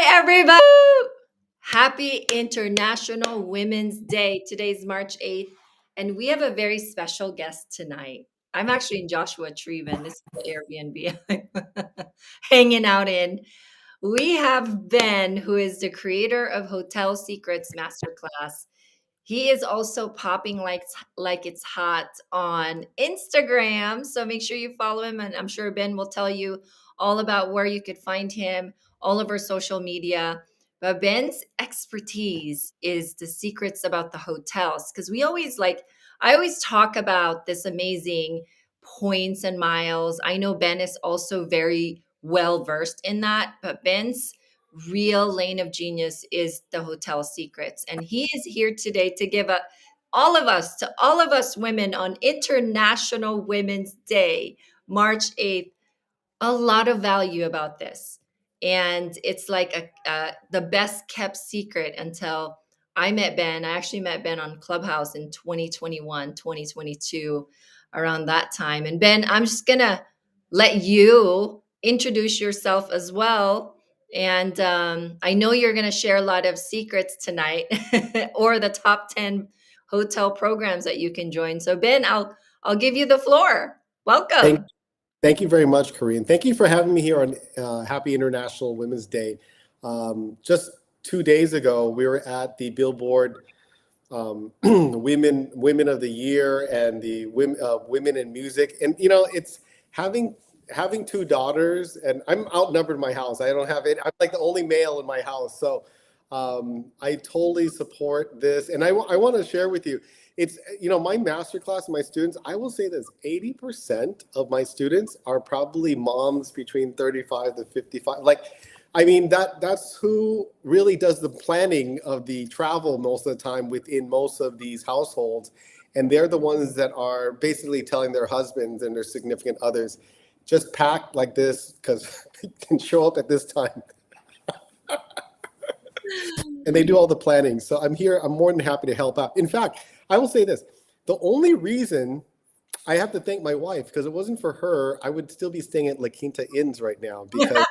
Hi, everybody. Happy International Women's Day. Today's March 8th, and we have a very special guest tonight. I'm actually in Joshua Tree. This is the Airbnb I'm hanging out in. We have Ben, who is the creator of Hotel Secrets Masterclass. He is also popping like it's hot on Instagram. So make sure you follow him. And I'm sure Ben will tell you all about where you could find him, all of our social media. But Ben's expertise is the secrets about the hotels. Because I always talk about this amazing points and miles. I know Ben is also very well versed in that, but Ben's real lane of genius is the hotel secrets, and he is here today to give all of us women on International Women's Day, March 8th, a lot of value about this. And it's like the best kept secret until I met Ben. I actually met Ben on Clubhouse in 2021, 2022, around that time. And Ben, I'm just gonna let you introduce yourself as well. And I know you're gonna share a lot of secrets tonight or the top 10 hotel programs that you can join. So Ben, I'll give you the floor. Thank, Welcome. thank you very much, Corinne. Thank you for having me here on Happy International Women's Day. Just 2 days ago, we were at the Billboard Women of the Year and the Women in Music, and it's having two daughters, and I'm outnumbered in my house. I don't have it. I'm like the only male in my house, so I totally support this, and I want to share with you. It's my masterclass, my students. I will say this: 80% of my students are probably moms between 35 to 55. Like, I mean that's who really does the planning of the travel most of the time within most of these households, and they're the ones that are basically telling their husbands and their significant others, just pack like this because they can show up at this time, and they do all the planning. So I'm here. I'm more than happy to help out. In fact, I will say this: the only reason I have to thank my wife, because it wasn't for her, I would still be staying at La Quinta Inns right now. Because,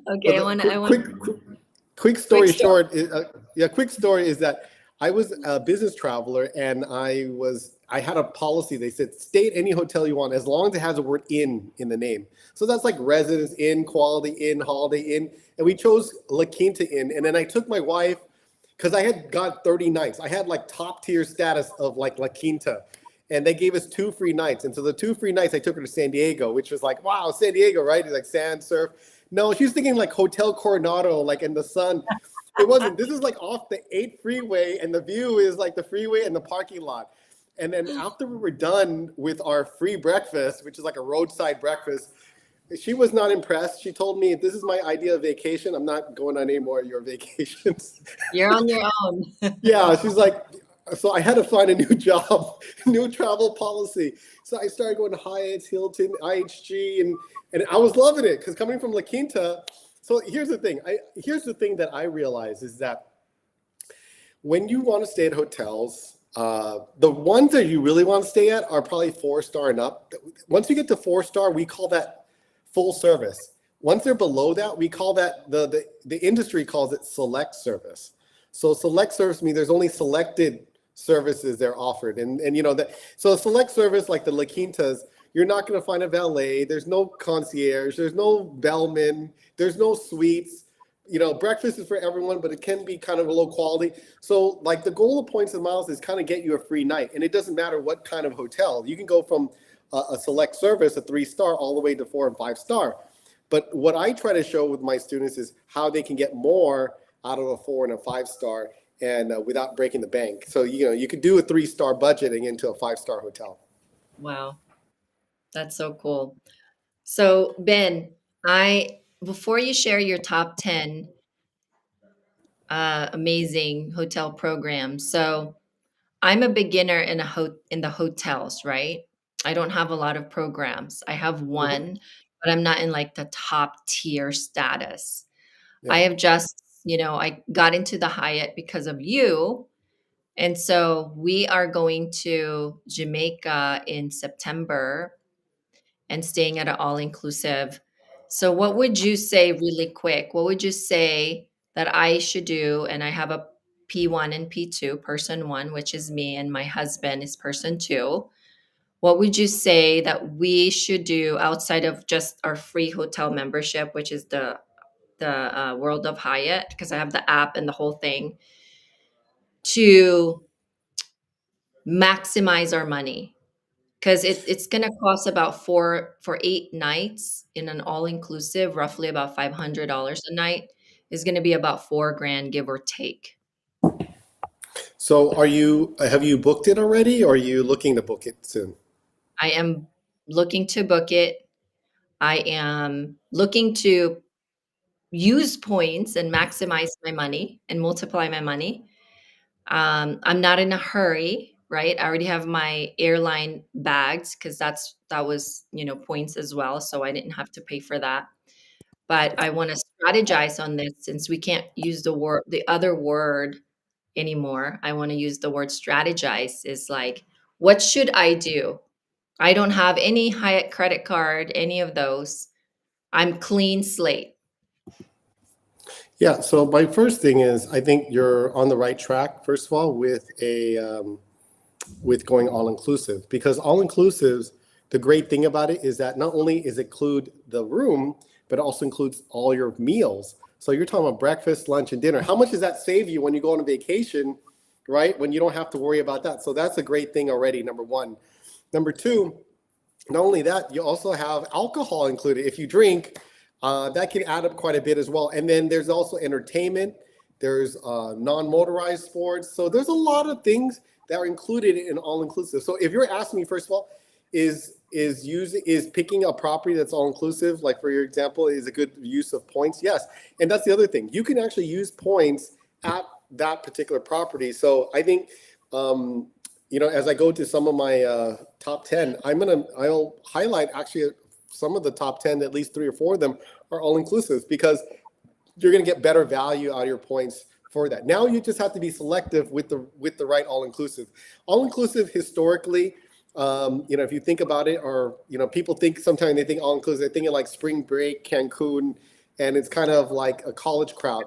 Okay, but I the want to. I quick, want quick, quick quick story story. short is, quick story is that I was a business traveler, and I had a policy. They said, stay at any hotel you want as long as it has the word in the name. So that's like Residence Inn, Quality Inn, Holiday Inn, and we chose La Quinta Inn. And then I took my wife, because I had got 30 nights. I had like top tier status of like La Quinta, and they gave us 2 free nights. And so the 2 free nights, I took her to San Diego, which was like, wow, San Diego, right? It's like sand, surf. No, she was thinking like Hotel Coronado, like in the sun. It wasn't. This is like off the 8 freeway, and the view is like the freeway and the parking lot. And then after we were done with our free breakfast, which is like a roadside breakfast, she was not impressed. She told me, this is my idea of vacation. I'm not going on any more of your vacations. You're on your own. Yeah, she's like, so I had to find a new job, new travel policy. So I started going to Hyatt's, Hilton, IHG, and I was loving it because coming from La Quinta. So here's the thing. Here's the thing that I realize is that when you want to stay at hotels, the ones that you really want to stay at are probably 4-star and up. Once you get to 4-star, we call that full service. Once they're below that, we call that the industry calls it select service. So select service means there's only selected services they're offered, and that. So a select service like the La Quintas, you're not going to find a valet. There's no concierge. There's no bellman. There's no suites. Breakfast is for everyone, but it can be kind of a low quality. So like the goal of points and miles is kind of get you a free night, and it doesn't matter what kind of hotel. You can go from a select service, a 3-star, all the way to 4 and 5-star. But what I try to show with my students is how they can get more out of a 4 and a 5-star, and without breaking the bank. So you could do a 3-star budgeting into a 5-star hotel. Wow, that's so cool. So Ben, I before you share your top 10 amazing hotel programs, so I'm a beginner in the hotels, right? I don't have a lot of programs. I have Mhm. one, but I'm not in like the top tier status. I Yeah. have just, I got into the Hyatt because of you. And so we are going to Jamaica in September and staying at an all inclusive. So what would you say really quick? What would you say that I should do? And I have a P1 and P2, person one, which is me, and my husband is person two. What would you say that we should do outside of just our free hotel membership, which is the World of Hyatt, because I have the app and the whole thing, to maximize our money? Because it's gonna cost about for 8 nights in an all-inclusive, roughly about $500 a night, is gonna be about 4 grand, give or take. So have you booked it already, or are you looking to book it soon? I am looking to book it. I am looking to use points and maximize my money and multiply my money. I'm not in a hurry, right? I already have my airline bags because that was, points as well, so I didn't have to pay for that. But I want to strategize on this since we can't use the other word anymore. I want to use the word strategize is like, what should I do? I don't have any Hyatt credit card, any of those. I'm clean slate. Yeah, so my first thing is I think you're on the right track, first of all, with going all inclusive, because all inclusives, the great thing about it is that not only is it include the room, but it also includes all your meals. So you're talking about breakfast, lunch, and dinner. How much does that save you when you go on a vacation, right? When you don't have to worry about that. So that's a great thing already, number one. Number two, not only that, you also have alcohol included. If you drink, that can add up quite a bit as well. And then there's also entertainment. There's non-motorized sports. So there's a lot of things that are included in all-inclusive. So if you're asking me, first of all, is picking a property that's all-inclusive, like for your example, is a good use of points? Yes. And that's the other thing. You can actually use points at that particular property. So I think as I go to some of my top 10, I'll highlight actually some of the top 10, at least 3 or 4 of them are all inclusive, because you're going to get better value out of your points for that. Now you just have to be selective with the right all inclusive. All inclusive historically, if you think about it, or people think sometimes they think all inclusive, they're thinking like spring break, Cancun, and it's kind of like a college crowd.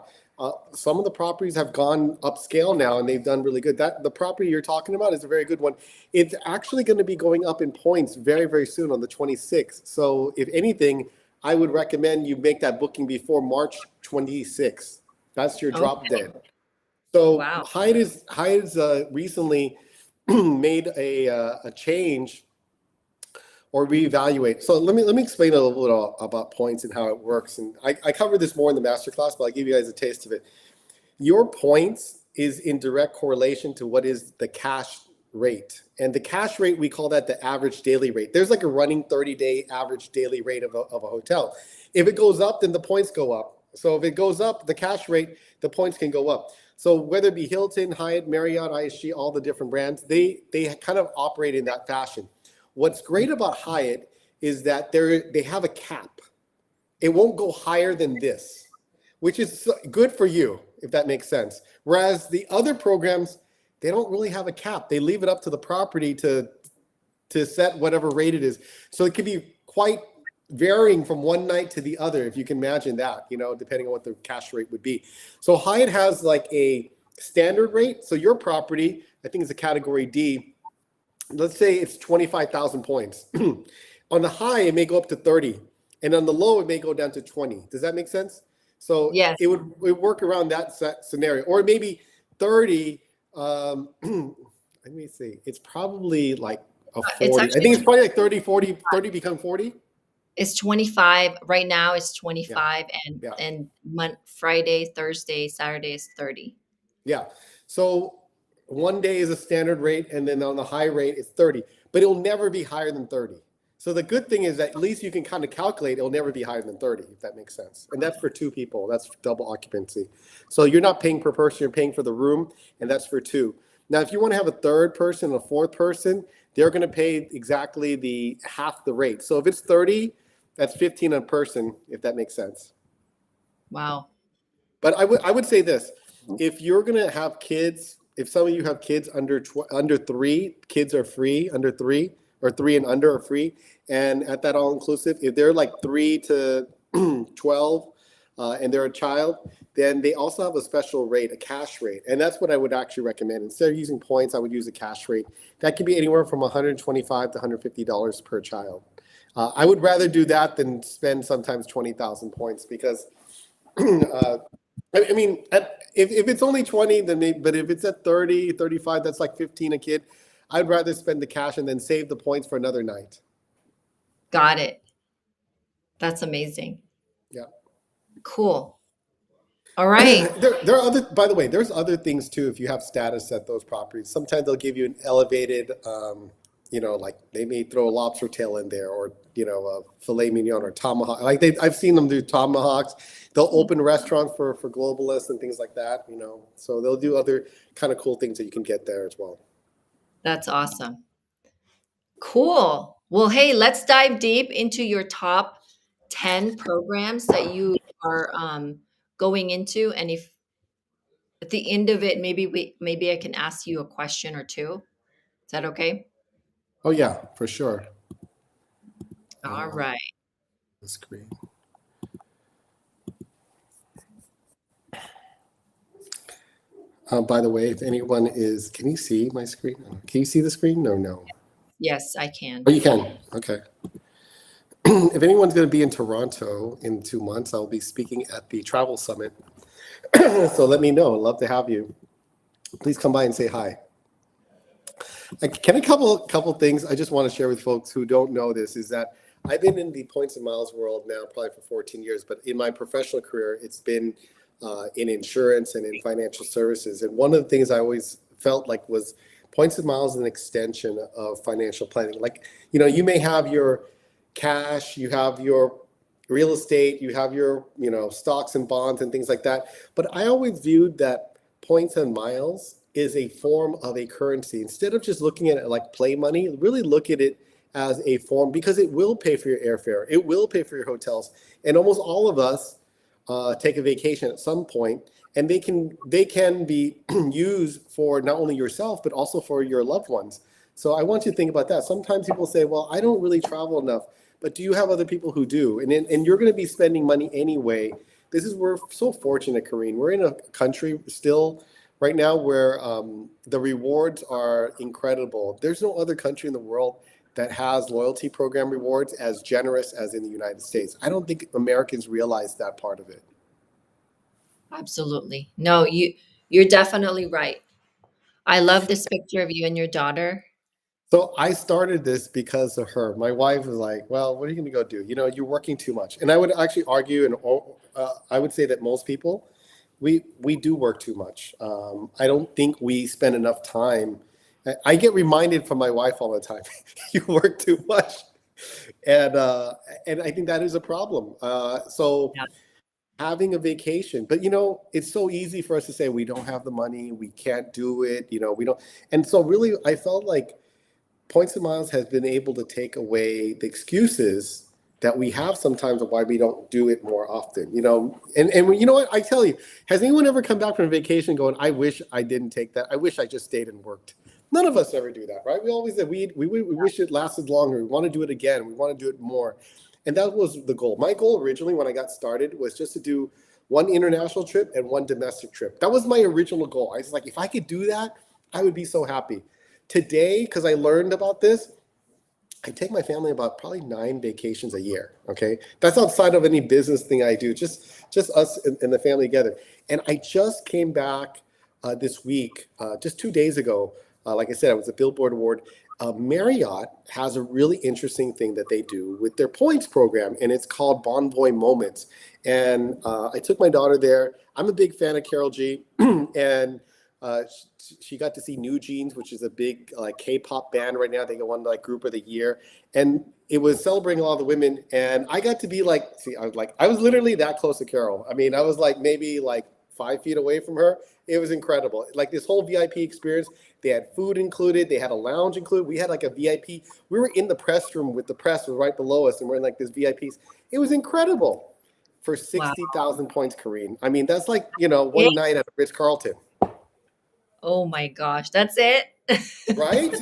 Some of the properties have gone upscale now, and they've done really good. That the property you're talking about is a very good one. It's actually going to be going up in points very, very soon on the 26th. So if anything, I would recommend you make that booking before March 26th. That's your drop Okay. dead. So Wow. Hyatt's recently made a change or reevaluate. So let me explain a little bit about points and how it works. And I covered this more in the masterclass, but I'll give you guys a taste of it. Your points is in direct correlation to what is the cash rate. And the cash rate, we call that the average daily rate. There's like a running 30-day average daily rate of a hotel. If it goes up, then the points go up. So if it goes up, the cash rate, the points can go up. So whether it be Hilton, Hyatt, Marriott, IHG, all the different brands, they kind of operate in that fashion. What's great about Hyatt is that they have a cap. It won't go higher than this, which is good for you, if that makes sense. Whereas the other programs, they don't really have a cap. They leave it up to the property to set whatever rate it is. So it can be quite varying from one night to the other, if you can imagine that, depending on what the cash rate would be. So Hyatt has like a standard rate. So your property, I think it's a category D. Let's say it's 25,000 points. On the high, it may go up to 30. And on the low, it may go down to 20. Does that make sense? So Yes. it would work around that scenario. Or maybe 30, let me see. It's probably like a It's 40. I actually think it's probably like 30, 40, 30 become 40. it's 25 right now. It's Yeah, 25, yeah, and Friday, Thursday, Saturday is 30. yeah. So one day is a standard rate, and then on the high rate, it's 30. But it'll never be higher than 30. So the good thing is that at least you can kind of calculate it'll never be higher than 30, if that makes sense. And that's for 2 people. That's double occupancy. So you're not paying per person, you're paying for the room, and that's for 2. Now, if you want to have a third person, a fourth person, they're going to pay exactly the half the rate. So if it's 30, that's 15 a person, if that makes sense. Wow. But I would say this: if you're going to have kids, if some of you have kids under 3, kids are free under 3, or 3 and under are free. And at that all inclusive, if they're like 3 to 12, and they're a child, then they also have a special rate, a cash rate. And that's what I would actually recommend. Instead of using points, I would use a cash rate. That can be anywhere from $125 to $150 per child. I would rather do that than spend sometimes 20,000 points because I mean, if it's only 20, then maybe, but if it's at 30, 35, that's like 15 a kid. I'd rather spend the cash and then save the points for another night. Got it. That's amazing. Yeah. Cool. All right. There are other, by the way, there's other things too. If you have status at those properties, sometimes they'll give you an elevated, like they may throw a lobster tail in there, or a filet mignon or tomahawk. Like I've seen them do tomahawks. They'll open restaurants for globalists and things like that. So they'll do other kind of cool things that you can get there as well. That's awesome. Cool. Well, hey, let's dive deep into your top 10 programs that you are going into. And if at the end of it, maybe I can ask you a question or two. Is that okay? Oh yeah, for sure. All right. The screen. By the way, if anyone can you see my screen? Can you see the screen? No. Yes, I can. Oh, you can. Okay. If anyone's going to be in Toronto in 2 months, I'll be speaking at the Travel Summit. So let me know. I'd love to have you. Please come by and say hi. Can a couple things I just want to share with folks who don't know this is that I've been in the points and miles world now probably for 14 years, but in my professional career, it's been in insurance and in financial services. And one of the things I always felt like was points and miles is an extension of financial planning. Like, you may have your cash, you have your real estate, you have your, stocks and bonds and things like that. But I always viewed that points and miles is a form of a currency. Instead of just looking at it like play money, really look at it as a form, because it will pay for your airfare. It will pay for your hotels. And almost all of us take a vacation at some point, and they can be used for not only yourself, but also for your loved ones. So I want you to think about that. Sometimes people say, well, I don't really travel enough, but do you have other people who do? And you're going to be spending money anyway. We're so fortunate, Karine. We're in a country still right now where the rewards are incredible. There's no other country in the world that has loyalty program rewards as generous as in the United States. I don't think Americans realize that part of it. Absolutely. No, you're definitely right. I love this picture of you and your daughter. So I started this because of her. My wife was like, well, what are you going to go do? You're working too much. And I would actually argue, and I would say that most people, we do work too much. I don't think we spend enough time. I get reminded from my wife all the time, you work too much. And I think that is a problem. So Yeah. having a vacation, but it's so easy for us to say we don't have the money, we can't do it, we don't. And so really, I felt like Points and Miles has been able to take away the excuses that we have sometimes of why we don't do it more often, and you know what, I tell you, has anyone ever come back from a vacation going, I wish I didn't take that, I wish I just stayed and worked? None of us ever do that, right? We always say we wish it lasted longer, we want to do it again, we want to do it more. And that was the goal. My goal originally when I got started was just to do one international trip and one domestic trip. That was my original goal. I was like, if I could do that, I would be so happy. Today, because I learned about this, I take my family about probably 9 vacations a year. Okay, that's outside of any business thing I do. Just us and the family together. And I just came back this week, just 2 days ago. Like I said, it was a Billboard Award. Marriott has a really interesting thing that they do with their points program, and it's called Bonvoy Moments. And I took my daughter there. I'm a big fan of Carol G, and she got to see New Jeans, which is a big K-pop band right now. They won Group of the Year, and it was celebrating a lot of the women. And I got to be I was literally that close to Carol. I mean, I was maybe 5 feet away from her. It was incredible. This whole VIP experience. They had food included. They had a lounge included. We had a VIP. We were in the press room with the press was right below us, and we're in this VIPs. It was incredible for Wow. 60,000 points, Karine. I mean, that's Yeah. one night at Ritz-Carlton. Oh my gosh, that's it. Right?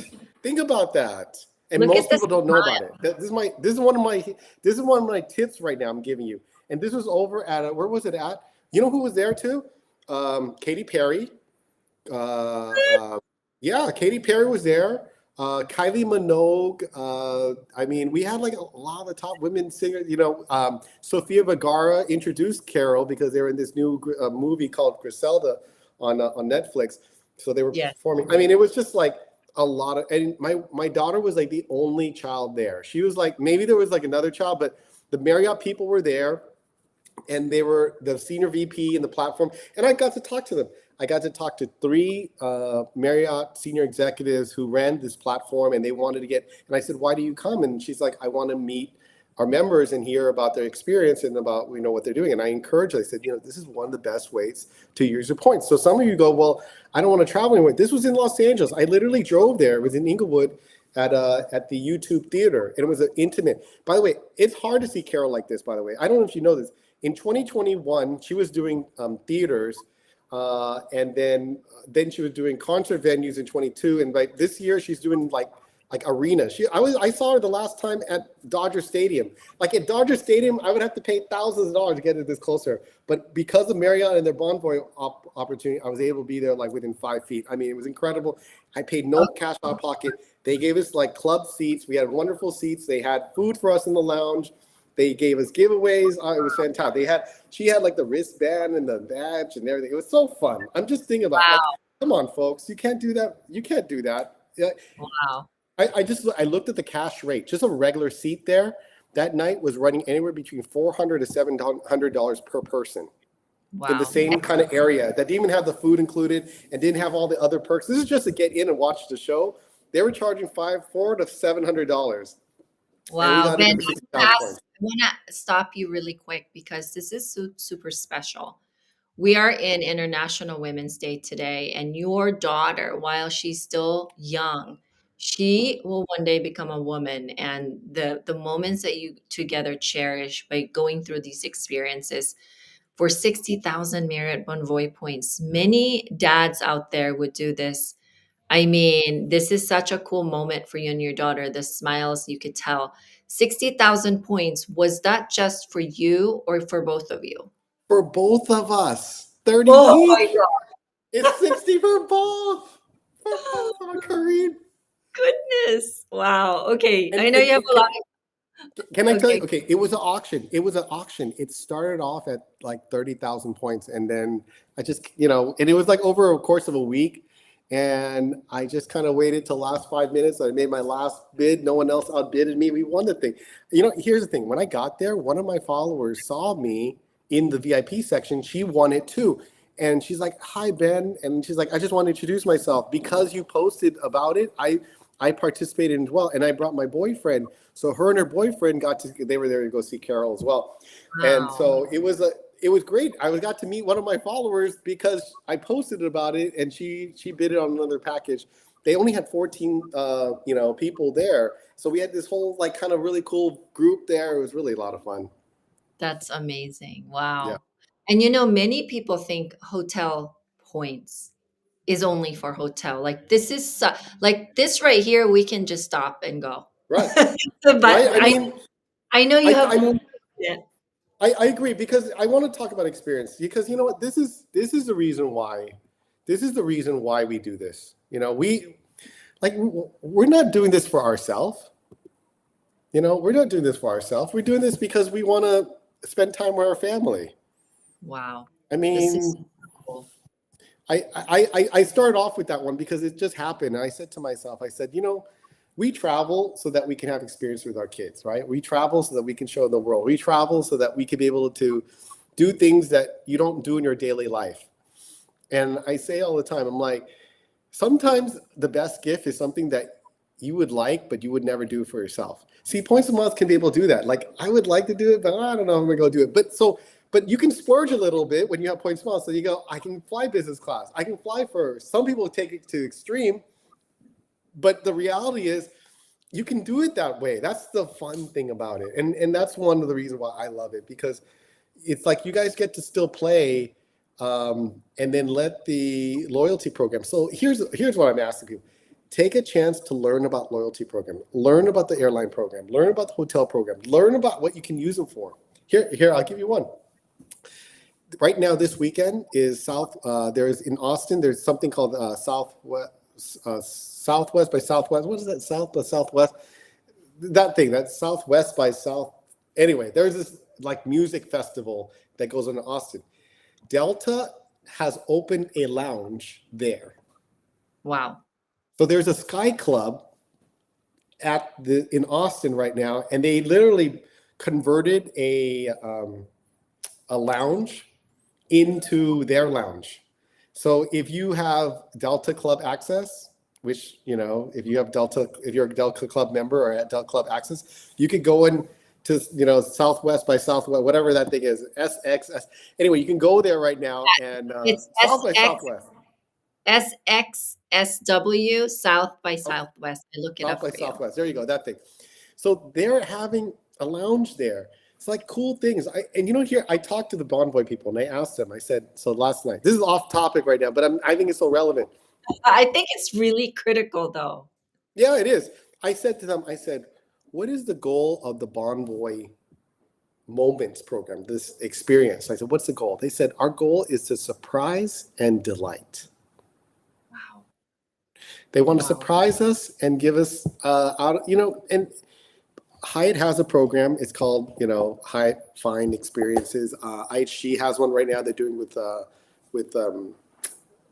Think about that. And Look at most this people don't know about smile. it. This is one of my tips right now I'm giving you. And this was over at, where was it at? You know who was there too? Katy Perry. Uh, uh, yeah, Katy Perry was there. Kylie Minogue. I mean, we had like a lot of the top women singers. Sofia Vergara introduced Carol because they were in this new movie called Griselda on Netflix. So they were Yes. performing. I mean, it was just like a lot of. And my daughter was like the only child there. She was like, maybe there was like another child, but the Marriott people were there, and they were the senior VP and the platform, and I got to talk to them. I got to talk to three Marriott senior executives who ran this platform, and they wanted to get. And I said, "Why do you come?" And she's like, "I want to meet our members and hear about their experience and about what they're doing." And I encouraged. I said, this is one of the best ways to use your points. So some of you go, "Well, I don't want to travel anywhere." This was in Los Angeles. I literally drove there. It was in Inglewood at the YouTube Theater, and it was an intimate. By the way, it's hard to see Carol like this. By the way, I don't know if you know this. In 2021, she was doing theaters, and then she was doing concert venues in 22, and like this year she's doing like arena. I saw her the last time at Dodger Stadium. Like at Dodger Stadium, I would have to pay thousands of dollars to get it this closer. But because of Marriott and their Bonvoy opportunity, I was able to be there like within 5 feet. I mean, it was incredible. I paid no cash out of pocket. They gave us like club seats. We had wonderful seats. They had food for us in the lounge. They gave us giveaways. It was fantastic. She had like the wristband and the badge and everything. It was so fun. I'm just thinking about like, Wow. come on, folks, you can't do that. You can't do that. Yeah. Wow. I looked at the cash rate. Just a regular seat there that night was running anywhere between $400 to $700 per person in the Wow. same kind of area that didn't even have the food included and didn't have all the other perks. This is just to get in and watch the show. They were charging $400 to $700. And we Wow. got Ben, it for 60,000 points. I want to stop you really quick because this is super special. We are in International Women's Day today, and your daughter, while she's still young, she will one day become a woman. And the moments that you together cherish by going through these experiences for 60,000 Marriott Bonvoy points, many dads out there would do this. I mean, this is such a cool moment for you and your daughter. The smiles you could tell. 60,000 points. Was that just for you or for both of you? For both of us. 30 Oh my each. It's 60 for both. For God. both of us, Kareem. Goodness. Wow. Okay. And I know you have a lot. can I tell you? Okay. Okay, it was an auction. It started off at like 30,000 points, and then I just, and it was like over a course of a week. And I just kind of waited till last 5 minutes. I made my last bid. No one else outbidded me. We won the thing. Here's the thing. When I got there, one of my followers saw me in the VIP section. She won it too. And she's like, "Hi, Ben." And she's like, "I just want to introduce myself. Because you posted about it, I participated as well. And I brought my boyfriend. So her and her boyfriend they were there to go see Carol as well." And Wow. so it was great. I got to meet one of my followers because I posted about it, and she bid it on another package. They only had 14 people there. So we had this whole like kind of really cool group there. It was really a lot of fun. That's amazing. Yeah. Wow. And many people think hotel points is only for hotel. Like this is like this right here, we can just stop and go. Right. But Right. I mean, I know you have I, more. Yeah. I agree, because I want to talk about experience, because you know what, this is the reason why we do this. We're not doing this for ourselves. We're not doing this for ourselves. We're doing this because we want to spend time with our family. Wow. I This is mean, cool. I started off with that one because it just happened. And I said to myself, I said, we travel so that we can have experience with our kids, right? We travel so that we can show the world. We travel so that we can be able to do things that you don't do in your daily life. And I say all the time, I'm like, sometimes the best gift is something that you would like, but you would never do for yourself. See, points of miles can be able to do that. Like, I would like to do it, but I don't know if I'm gonna go do it. But you can splurge a little bit when you have points of miles. So you go, I can fly business class. I can fly first. Some people take it to extreme, but the reality is you can do it that way. That's the fun thing about it. And that's one of the reasons why I love it, because it's like you guys get to still play, and then let the loyalty program. So here's what I'm asking people. Take a chance to learn about loyalty program, learn about the airline program, learn about the hotel program, learn about what you can use them for. Here, I'll give you one. Right now, this weekend is there's in Austin. There's something called Southwest by Southwest. What is that? South by Southwest. That thing. That's Southwest by South. Anyway, there's this like music festival that goes on in Austin. Delta has opened a lounge there. Wow. So there's a Sky Club in Austin right now, and they literally converted a lounge into their lounge. So if you have Delta Club access, which, if you're a Delta Club member or at Delta Club access, you could go in to, Southwest by Southwest, whatever that thing is, SXS. Anyway, you can go there right now and It's South by Southwest. SXSW, South by Oh, Southwest. I look it South up by for you. Southwest. There you go, that thing. So they're having a lounge there. It's like cool things. Here I talked to the Bonvoy people and I asked them. I said, so last night. This is off topic right now, but I think it's so relevant. I think it's really critical, though. Yeah, it is. I said to them, what is the goal of the Bonvoy Moments program, this experience? I said, what's the goal? They said, our goal is to surprise and delight. Wow. They want to surprise us and give us, and Hyatt has a program. It's called, Hyatt Find Experiences. IHG has one right now. They're doing with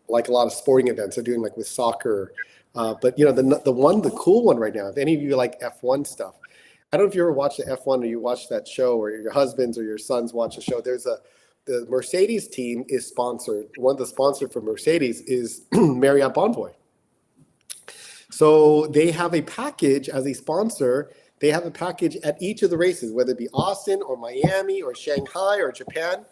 like a lot of sporting events. They're doing like with soccer. But the cool one right now, if any of you like F1 stuff, I don't know if you ever watch the F1 or you watch that show or your husbands or your sons watch the show. The Mercedes team is sponsored. One of the sponsors for Mercedes is Marriott Bonvoy. So they have a package as a sponsor. They have a package at each of the races, whether it be Austin or Miami or Shanghai or Japan.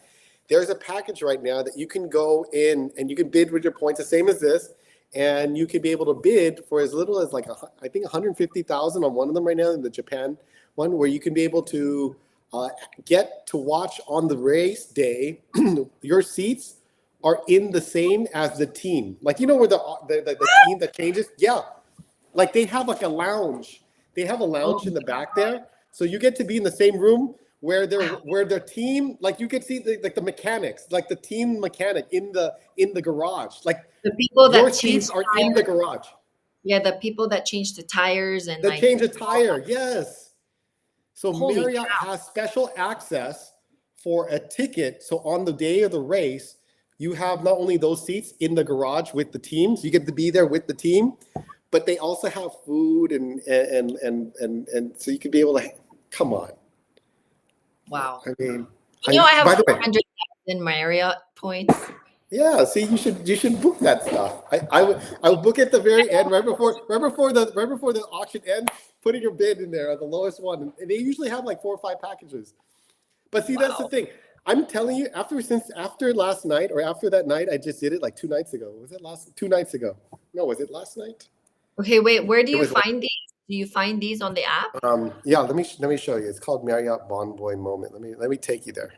There's a package right now that you can go in and you can bid with your points, the same as this. And you could be able to bid for as little as I think 150,000 on one of them right now in the Japan one, where you can be able to get to watch on the race day. Your seats are in the same as the team. Like, where the team that changes? Yeah. Like they have like a lounge. They have a lounge in the back there. So you get to be in the same room where their team, like you could see the mechanics, like the team mechanic in the garage. Like the people that your seats are in the garage. Yeah, the people that change the tires and that change a tire, yes. So Holy Marriott has special access for a ticket. So on the day of the race, you have not only those seats in the garage with the teams, you get to be there with the team, but they also have food and so you can be able to come on. Wow. I mean, I have 400,000 Marriott points. Yeah, see, you should book that stuff. I would book at the very end, right before the auction ends. Putting your bid in there, the lowest one, and they usually have like 4 or 5 packages. But see, that's the thing. I'm telling you, after last night or after that night, I just did it like 2 nights ago. Was it 2 nights ago? No, was it last night? Okay, wait. Where do you find these? Do you find these on the app? Yeah, let me show you. It's called Marriott Bonvoy Moment. Let me take you there.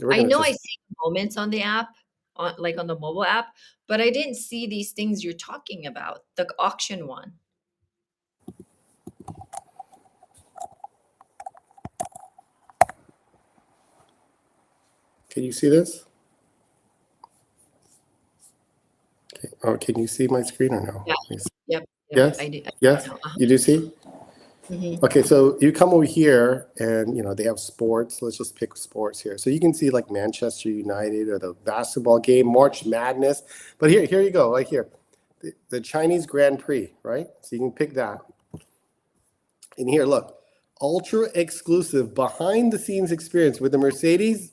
I know I see moments on the app, on the mobile app, but I didn't see these things you're talking about. The auction one. Can you see this? Okay. Oh, can you see my screen or no? Yeah. Yep. Yes. I do. Yes. You do see? Mm-hmm. Okay, so you come over here and they have sports. Let's just pick sports here. So you can see like Manchester United or the basketball game, March Madness. But here you go, right here. The Chinese Grand Prix, right? So you can pick that. And here, look, ultra exclusive behind the scenes experience with the Mercedes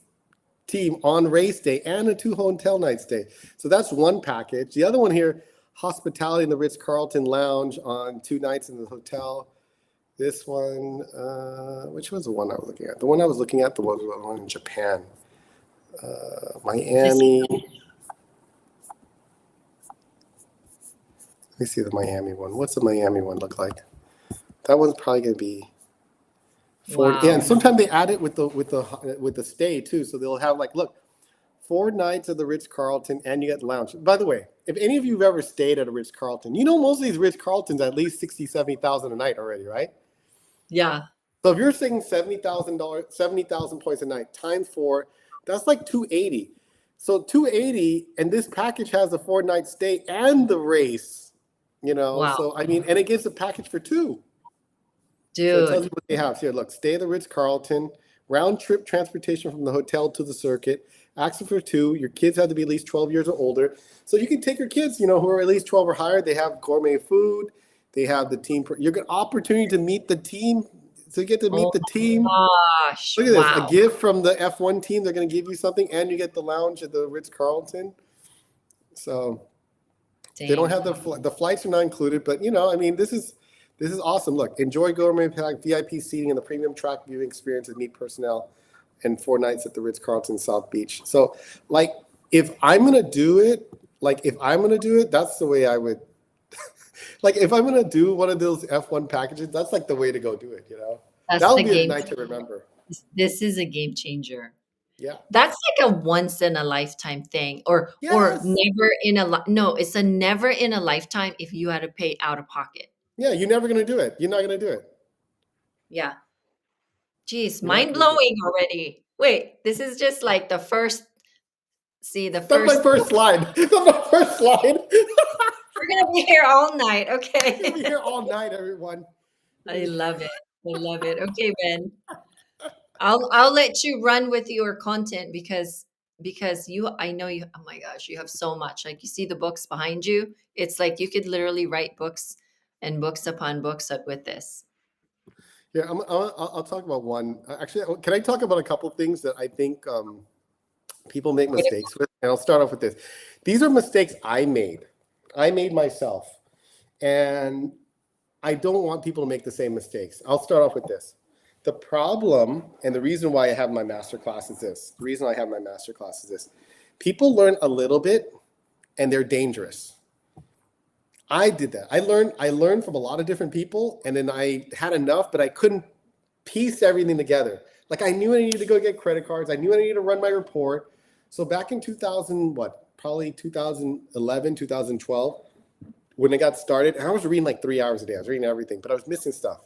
team on race day and a 2 hotel night stay. So that's one package. The other one here, hospitality in the Ritz-Carlton Lounge on 2 nights in the hotel. This one, which was the one I was looking at? The one I was looking at, the one in Japan. Miami. Let me see the Miami one. What's the Miami one look like? That one's probably going to be 4. Wow. Yeah, and sometimes they add it with the stay too. So they'll have like, look, 4 nights at the Ritz-Carlton and you get the lounge. By the way, if any of you have ever stayed at a Ritz-Carlton, most of these Ritz-Carltons at least 60,000, 70,000 a night already, right? Yeah. So if you're saying $70,000, 70,000 points a night times four, that's like 280. So 280, and this package has the 4 night stay and the race, you know. Wow, So I mean, and it gives a package for two. So it tells you dude. what they have here. Look, stay at the Ritz-Carlton, round trip transportation from the hotel to the circuit, access for two. Your kids have to be at least 12 years or older. So you can take your kids, you know, who are at least 12 or higher. They have gourmet food. They have the team. You get opportunity to meet the team. So you get to meet Oh the team. my gosh. Look at this, a Wow. gift from the F1 team. They're going to give you something, and you get the lounge at the Ritz-Carlton. So they don't Dang. have the flights are not included, but you know, I mean, this is awesome. Look, enjoy gourmet pack, VIP seating, and the premium track viewing experience with meet personnel, and 4 nights at the Ritz-Carlton South Beach. So, like, if I'm gonna do it, that's the way I would. Like, if I'm gonna do one of those F1 packages, that's like the way to go do it. You know, that That's would the be a game. night to remember. This is a game changer. Yeah. That's like a once in a lifetime thing, or Yes. never in a no, it's a never in a lifetime if you had to pay out of pocket. Yeah, you're never gonna do it. You're not gonna do it. Yeah. Geez, You're not mind gonna do it. blowing already. Wait, this is just like the first, see, the That's my first, first slide. That's my first slide. we're gonna be here all night. You'll be Okay. here all night, everyone. I love it. I love it. Okay, Ben. I'll let you run with your content because you I know you, oh my gosh, you have so much. Like you see the books behind you. It's like you could literally write books and books upon books with this. Yeah, I'll talk about one. Actually, can I talk about a couple of things that I think people make Wait, mistakes with? And I'll start off with this. These are mistakes I made. I made myself. And I don't want people to make the same mistakes. I'll start off with this. The problem and the reason why I have my masterclass is this. The reason I have my masterclass is this. People learn a little bit and they're dangerous. I did that. I learned from a lot of different people, and then I had enough, but I couldn't piece everything together. Like I knew I needed to go get credit cards. I knew I needed to run my report. So back in 2000, probably 2011, 2012, when I got started, and I was reading like 3 hours a day. I was reading everything, but I was missing stuff.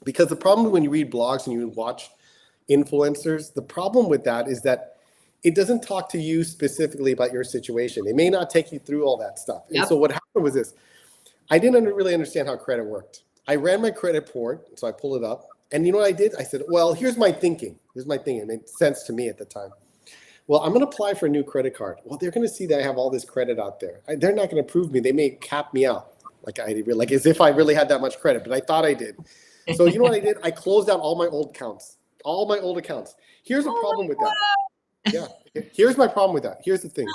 Because the problem when you read blogs and you watch influencers, the problem with that is that it doesn't talk to you specifically about your situation. It may not take you through all that stuff. And yep. so what happened was this. I didn't really understand how credit worked. I ran my credit report, so I pulled it up. And you know what I did? I said, well, here's my thinking. Here's my thinking. It made sense to me at the time. Well, I'm going to apply for a new credit card. Well, they're going to see that I have all this credit out there. They're not going to approve me. They may cap me out, like as if I really had that much credit, but I thought I did. So you know what I did? I closed out all my old accounts. All my old accounts. Here's a problem with that. Yeah. Here's my problem with that. Here's the thing.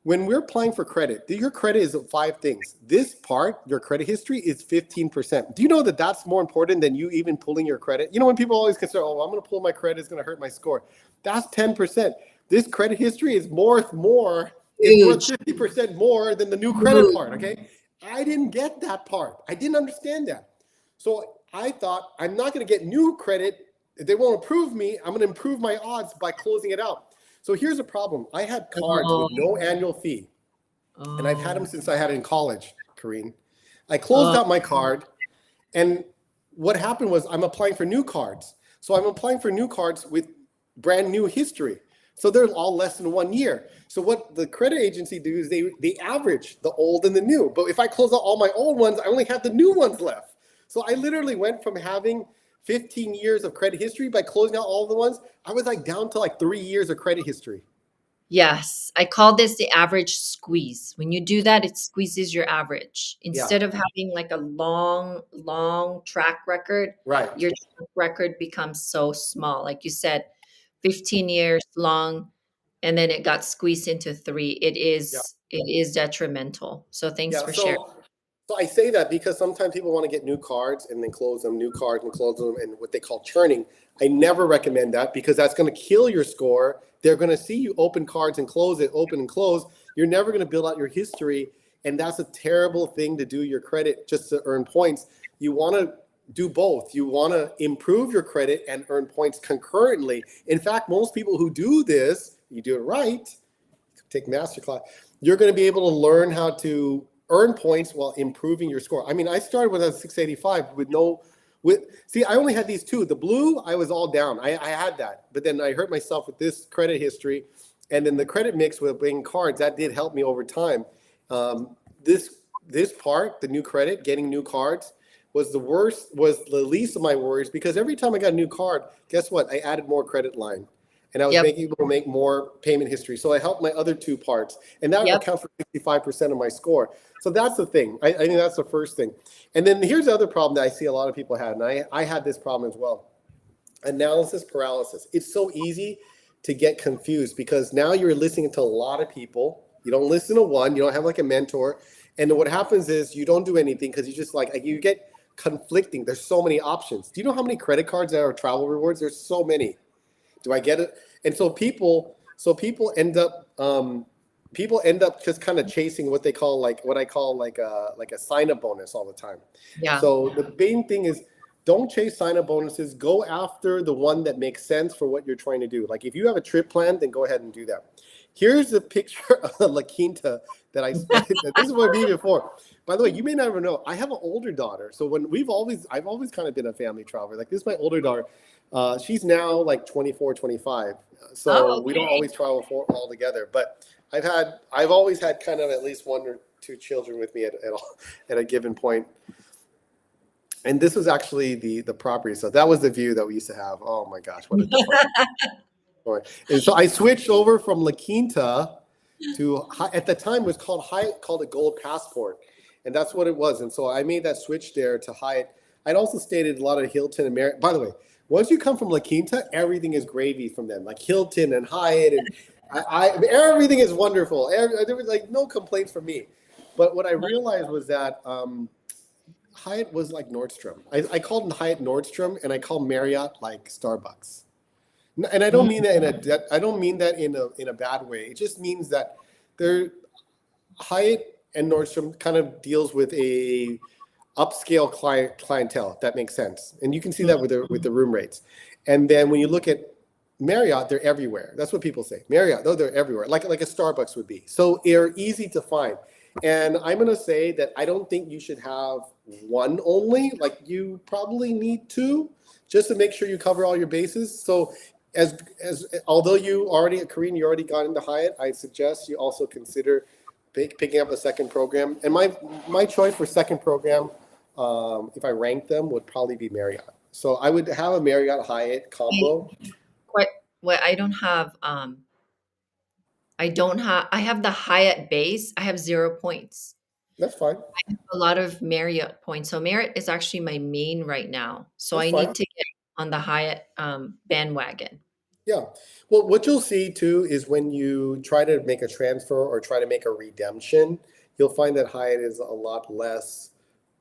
When we're applying for credit, your credit is 5 things. This part, your credit history, is 15%. Do you know that that's more important than you even pulling your credit? You know, when people always consider, oh, I'm going to pull my credit, it's going to hurt my score. That's 10%. This credit history is worth Huge. 50% more than the new credit part, okay? I didn't get that part. I didn't understand that. So I thought, I'm not going to get new credit. If they won't approve me, I'm going to improve my odds by closing it out. So here's the problem. I had cards with no annual fee, and I've had them since I had it in college, Karine. I closed out my card, and what happened was I'm applying for new cards. So I'm applying for new cards with brand new history. So they're all less than 1 year. So what the credit agency do is they average the old and the new. But if I close out all my old ones, I only have the new ones left. So I literally went from having 15 years of credit history by closing out all the ones. I was like down to like 3 years of credit history. Yes, I call this the average squeeze. When you do that, it squeezes your average. Yeah. Instead of having like a long track record, Right. your track record becomes so small. Like you said, 15 years long, and then it got squeezed into 3. Yeah. It is detrimental. So thanks Yeah. for sharing. So I say that because sometimes people want to get new cards and then close them, new cards and close them, and what they call churning. I never recommend that because that's going to kill your score. They're going to see you open cards and close it, open and close. You're never going to build out your history, and that's a terrible thing to do your credit just to earn points. You want to do both. You want to improve your credit and earn points concurrently. In fact, most people who do this, you do it right, take masterclass, you're going to be able to learn how to earn points while improving your score. I mean, I started when I was 685 with See, I only had these two. The blue, I was all down. I had that, but then I hurt myself with this credit history, and then the credit mix with being cards that did help me over time. Um, this part, the new credit, getting new cards, was the worst, was the least of my worries because every time I got a new card, guess what? I added more credit line, and I was Yep. making able to make more payment history. So I helped my other two parts, and that Yep. accounts for 65% of my score. So that's the thing. I think that's the first thing. And then here's the other problem that I see a lot of people have, and I had this problem as well. Analysis paralysis. It's so easy to get confused because now you're listening to a lot of people. You don't listen to one. You don't have like a mentor. And what happens is you don't do anything because you just like you get conflicting. There's so many options. Do you know how many credit cards that are travel rewards? There's so many. Do I get it? And so people end up just kind of chasing what they call like what I call like a sign up bonus all the time. Yeah. So the main thing is don't chase sign up bonuses. Go after the one that makes sense for what you're trying to do. Like if you have a trip plan, then go ahead and do that. Here's a picture of La Quinta that I spent. This is what me before. By the way, you may never know. I have an older daughter. So when I've always kind of been a family traveler. Like this is my older daughter. She's now like 24, 25. So Oh, we don't okay. always travel all together. But I've always had kind of at least one or two children with me at a given point. And this was actually the property. So that was the view that we used to have. Oh my gosh, what a difference. And so I switched over from La Quinta to at the time it was called Hyatt, called a Gold Passport, and that's what it was. And so I made that switch there to Hyatt. I'd also stayed a lot of Hilton and Marriott. By the way, once you come from La Quinta, everything is gravy from them, like Hilton and Hyatt, and everything is wonderful. There was like no complaints from me. But what I realized was that Hyatt was like Nordstrom. I called Hyatt Nordstrom, and I called Marriott like Starbucks. And I don't mean that I don't mean that in a bad way. It just means that they're Hyatt and Nordstrom kind of deals with a upscale clientele, if that makes sense. And you can see that with the room rates. And then when you look at Marriott, they're everywhere. That's what people say. Marriott, though, they're everywhere, like a Starbucks would be. So they're easy to find. And I'm going to say that I don't think you should have one only. Like you probably need two just to make sure you cover all your bases. So as although you already a Korean, you already got into Hyatt, I suggest you also consider picking up a second program. And my choice for second program, if I rank them, would probably be Marriott. So I would have a Marriott Hyatt combo. Quite well, I don't have I have the Hyatt base. I have 0 points. That's fine. A lot of Marriott points. So Marriott is actually my main right now. So That's I fine. need to get on the Hyatt bandwagon. Yeah. Well, what you'll see too is when you try to make a transfer or try to make a redemption, you'll find that Hyatt is a lot less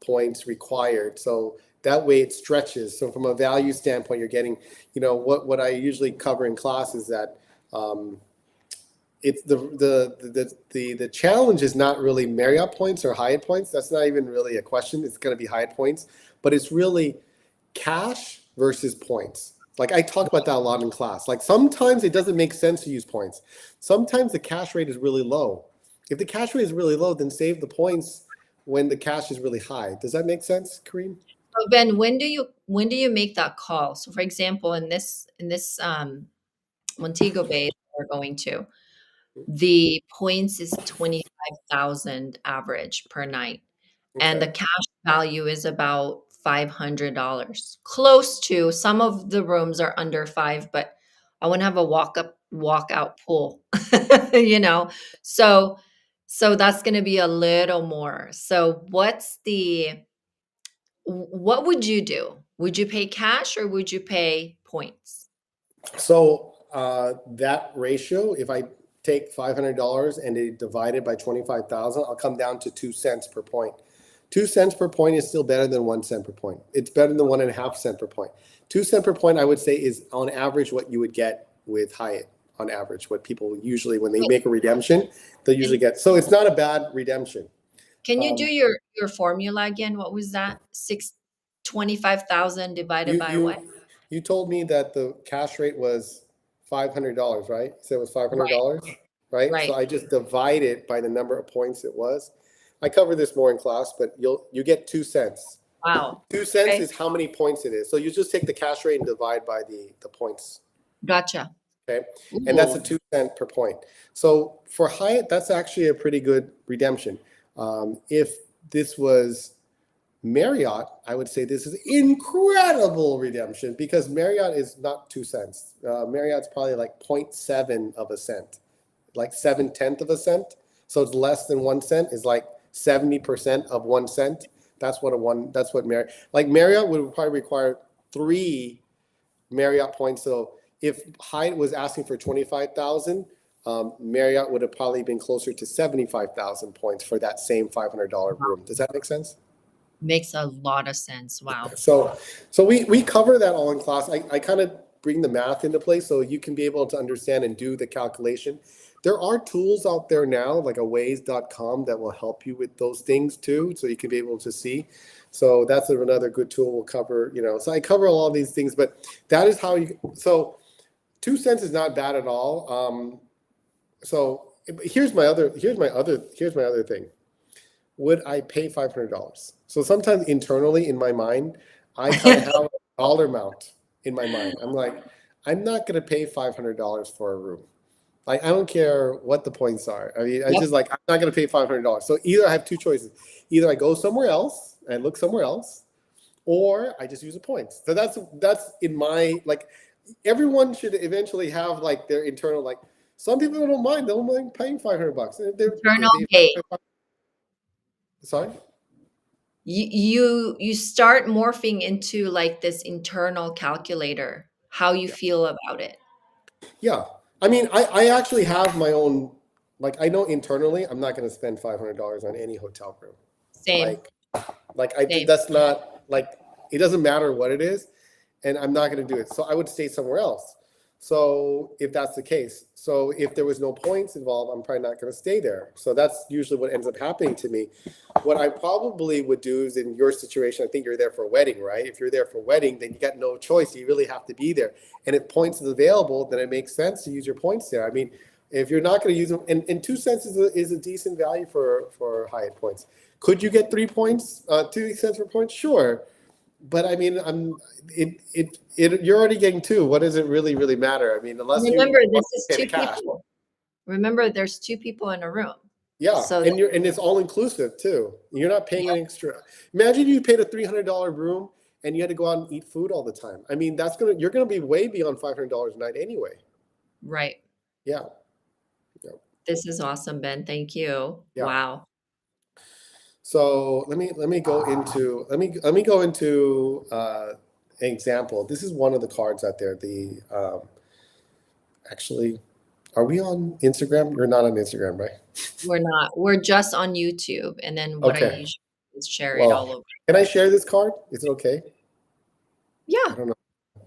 points required. So that way it stretches. So from a value standpoint, you're getting, what I usually cover in class is that it's the challenge is not really Marriott points or Hyatt points. That's not even really a question. It's going to be Hyatt points, but it's really cash versus points. Like I talk about that a lot in class. Like sometimes it doesn't make sense to use points. Sometimes the cash rate is really low. If the cash rate is really low, then save the points when the cash is really high. Does that make sense, Kareem? So Ben, when do you make that call? So for example, in this Montego Bay that we're going to, the points is 25,000 average per night, and Okay. the cash value is about $500. Close to, some of the rooms are under 5, but I wanna have a walk out pool, you know? So so that's gonna be a little more. So what would you do? Would you pay cash or would you pay points? So that ratio, if I take $500 and it divided by 25,000, I'll come down to 2 cents per point. 2 cents per point is still better than 1 cent per point. It's better than 1.5 cents per point. 2 cents per point, I would say, is on average what you would get with Hyatt. On average, what people usually, when they make a redemption, they'll usually get. So it's not a bad redemption. Can you do Um, your formula again? What was that? 25,000 divided you by what? you you told me that the cash rate was $500, right? You said it was five hundred Right, dollars, right? So right. I just divide it by the number of points it was. I cover this more in class, but you get 2 cents. Wow. 2 cents Okay. is how many points it is. So you just take the cash rate and divide by the points. Gotcha. Okay. And that's a Ooh. 2 cent per point. So for Hyatt, that's actually a pretty good redemption. If this was Marriott, I would say this is incredible redemption because Marriott is not 2 cents. Marriott's probably like 0.7 of a cent, like 7/10 of a cent. So it's less than 1 cent. Is like 70% of 1 cent. That's what a one. That's what Marriott. Like Marriott would probably require 3 Marriott points. So if Hyatt was asking for 25,000, Marriott would have probably been closer to 75,000 points for that same $500 room. Does that make sense? Makes a lot of sense. Wow. So we cover that all in class. I kind of bring the math into place so you can be able to understand and do the calculation. There are tools out there now, like a Waze.com, that will help you with those things too, so you can be able to see. So that's another good tool we'll cover. So I cover all these things, but that is how you. So 2 cents is not bad at all. So here's my other thing. Would I pay $500? So sometimes internally in my mind, I kind of have a dollar amount in my mind. I'm like, I'm not going to pay $500 for a room. Like, I don't care what the points are. I mean, I Yep. just like, I'm not going to pay $500. So either I have two choices. Either I go somewhere else and look somewhere else, or I just use the points. So that's in my, like, everyone should eventually have like their internal, like, some people don't mind. They don't mind paying $500. Internal gate. Sorry? You start morphing into like this internal calculator, how you feel about it. Yeah. I mean, I actually have my own, like, I know internally I'm not going to spend $500 on any hotel room. Same, Like, I same. that's not like, it doesn't matter what it is, and I'm not going to do it. So I would stay somewhere else. So if that's the case, so if there was no points involved, I'm probably not going to stay there. So that's usually what ends up happening to me. What I probably would do is, in your situation, I think you're there for a wedding, right? If you're there for a wedding, then you got no choice. You really have to be there. And if points is available, then it makes sense to use your points there. I mean, if you're not going to use them, and 2 cents is a decent value for Hyatt points. Could you get 3 points, 2 cents per point? Sure. But I mean, you're already getting two. What does it really matter? I mean, unless you Remember, want this to is pay the two cash. people. Remember, there's two people in a room. Yeah, So and it's all inclusive too. You're not paying an extra. Imagine you paid a $300 room and you had to go out and eat food all the time. I mean, you're gonna be way beyond $500 a night anyway. right. Yeah, yeah, This is awesome, Ben. Thank you. yeah. Wow. So let me go into an example. This is one of the cards out there. Actually, are we on Instagram? You're not on Instagram, right? We're not. We're just on YouTube, and then what I Okay. usually do is share it all Well, over. can I share this card? Is it okay? I Yeah. don't know.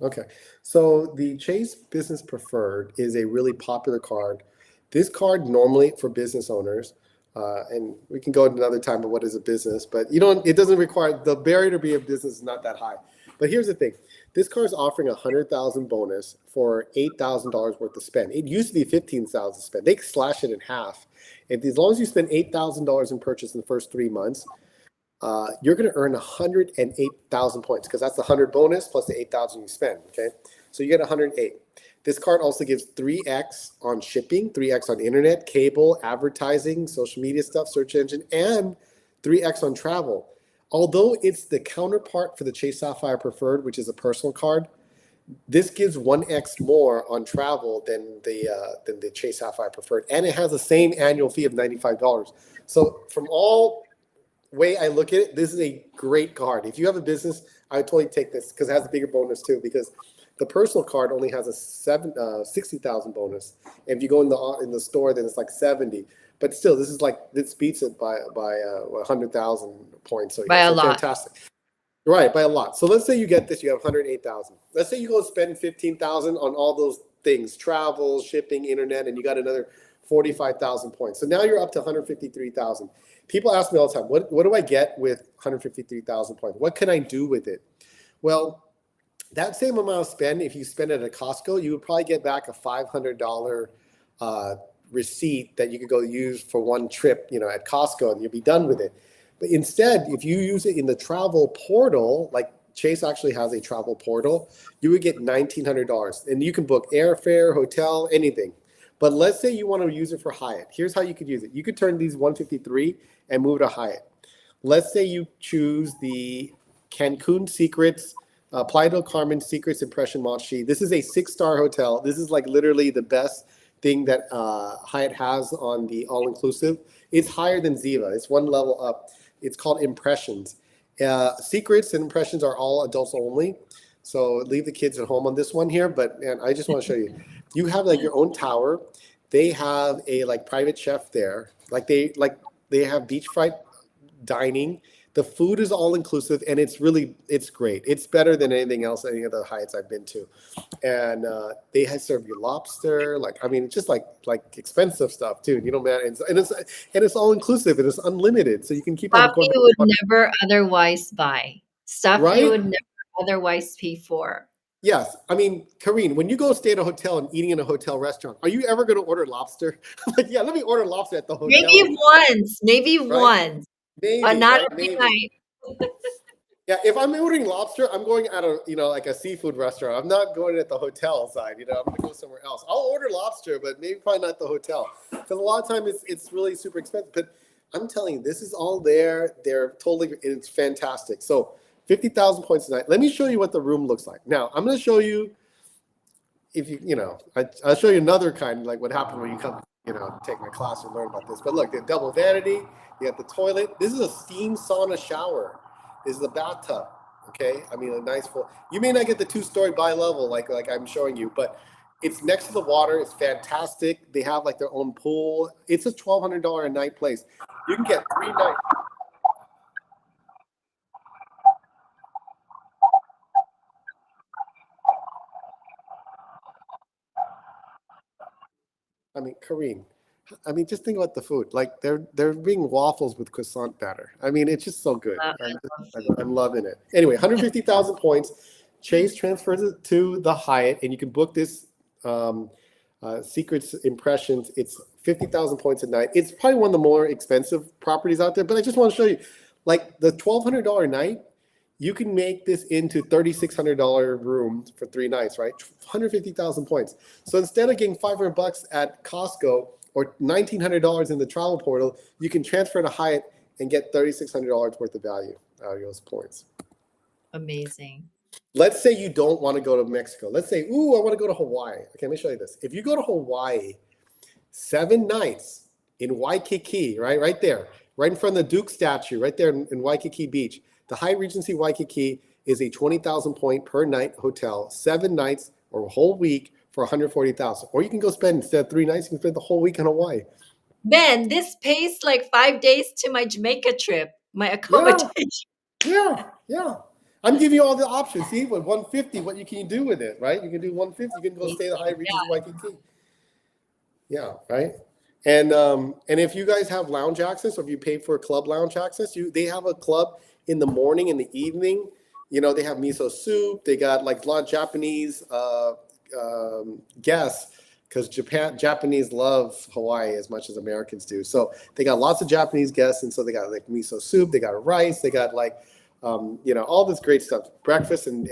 Okay. So the Chase Business Preferred is a really popular card. This card normally for business owners, and we can go at another time of what is a business, but it doesn't require, the barrier to be a business is not that high. But here's the thing. This card is offering 100,000 bonus for $8,000 worth of spend. It used to be 15,000 spend. They slash it in half. And as long as you spend $8,000 in purchase in the first 3 months, you're going to earn 108,000 points because that's the 100 bonus plus the 8,000 you spend. Okay, so you get 108. This card also gives 3x on shipping, 3x on internet, cable, advertising, social media stuff, search engine, and 3x on travel. Although it's the counterpart for the Chase Sapphire Preferred, which is a personal card, this gives 1x more on travel than the Chase Sapphire Preferred, and it has the same annual fee of $95. So from all way I look at it, this is a great card. If you have a business, I would totally take this because it has a bigger bonus too. Because the personal card only has a 60,000 bonus. And if you go in the store, then it's like 70. But still, this beats it by 100,000 points. So By a so lot. fantastic. Right, by a lot. So let's say you get this, you have 108,000. Let's say you go spend 15,000 on all those things, travel, shipping, internet, and you got another 45,000 points. So now you're up to 153,000. People ask me all the time, what do I get with 153,000 points? What can I do with it? Well, that same amount of spend, if you spend it at Costco, you would probably get back a $500 receipt that you could go use for one trip, at Costco, and you'll be done with it. But instead, if you use it in the travel portal, like Chase actually has a travel portal, you would get $1,900, and you can book airfare, hotel, anything. But let's say you want to use it for Hyatt. Here's how you could use it. You could turn these 153 and move to Hyatt. Let's say you choose the Cancun Secrets, Playa del Carmen Secrets Impression Mochi. This is a 6-star hotel. This is like literally the best thing that Hyatt has on the all-inclusive. It's higher than Ziva. It's one level up. It's called Impressions. Secrets and Impressions are all adults only. So leave the kids at home on this one here. But man, I just want to show you. You have like your own tower. They have a like private chef there. They have beachfront dining. The food is all inclusive, and it's great. It's better than anything else, any of the Hyatts I've been to. And they serve you lobster, like I mean, just like expensive stuff too. You know, man, and it's all inclusive and it's unlimited, so you can keep on Stuff going. you would never otherwise buy. Stuff you Right? would never otherwise pay for. Yes. I mean, Karine, when you go stay at a hotel and eating in a hotel restaurant, are you ever going to order lobster? Like, yeah, let me order lobster at the hotel, Maybe once, maybe right? once, but Maybe, not right? every Maybe. night. Yeah, if I'm ordering lobster, I'm going at a like a seafood restaurant. I'm not going at the hotel side. I'm gonna go somewhere else. I'll order lobster, but maybe probably not the hotel because a lot of times it's really super expensive. But I'm telling you, this is all there. They're totally it's fantastic. So 50,000 points a night. Let me show you what the room looks like. Now I'm gonna show you if I'll show you another kind like what happened when you come take my class and learn about this. But look, the double vanity. You got the toilet. This is a steam sauna shower. This is a bathtub. Okay, I mean a nice full. You may not get the 2-story bi-level like I'm showing you, but it's next to the water. It's fantastic. They have like their own pool. It's a $1,200 a night place. You can get 3 nights. I mean, Karine. I mean, just think about the food. Like they're being waffles with croissant batter. I mean, it's just so good. I love food. I'm loving it. Anyway, 150,000 points. Chase transfers it to the Hyatt, and you can book this Secrets Impressions. It's 50,000 points a night. It's probably one of the more expensive properties out there, but I just want to show you, like the $1,200 night, you can make this into $3,600 room for 3 nights, right? 150,000 points. So instead of getting $500 at Costco or $1,900 in the travel portal, you can transfer to Hyatt and get $3,600 worth of value out of those points. Amazing. Let's say you don't want to go to Mexico. Let's say, ooh, I want to go to Hawaii. Okay, let me show you this. If you go to Hawaii, 7 nights in Waikiki, right there, right in front of the Duke statue, right there in Waikiki Beach. The Hyatt Regency Waikiki is a 20,000 point per night hotel, 7 nights or a whole week for 140,000. Or you can go spend, instead of 3 nights, you can spend the whole week in Hawaii. Ben, this pays like 5 days to my Jamaica trip, my Yeah, accommodation. yeah. I'm giving you all the options. See, with 150, what you can do with it, right? You can do 150. You can go stay at the Hyatt Regency Waikiki. Yeah, right. And if you guys have lounge access, or if you pay for club lounge access, they have a club in the morning and the evening. They have miso soup. They got like a lot of Japanese guests because Japanese love Hawaii as much as Americans do. So they got lots of Japanese guests, and so they got like miso soup. They got rice. They got like all this great stuff, breakfast and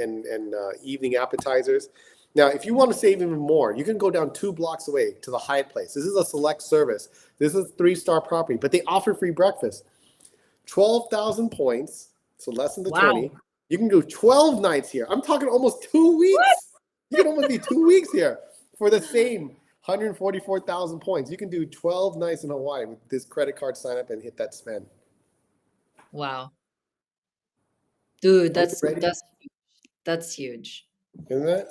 evening appetizers. Now, if you want to save even more, you can go down 2 blocks away to the Hyatt Place. This is a select service. This is a 3-star property, but they offer free breakfast. 12,000 points, so less than the 20. You can do 12 nights here. I'm talking almost 2 weeks. You can almost be 2 weeks here for the same 144,000 points. You can do 12 nights in Hawaii with this credit card sign up and hit that spend. Wow. Dude, Are you ready? that's huge. Isn't that?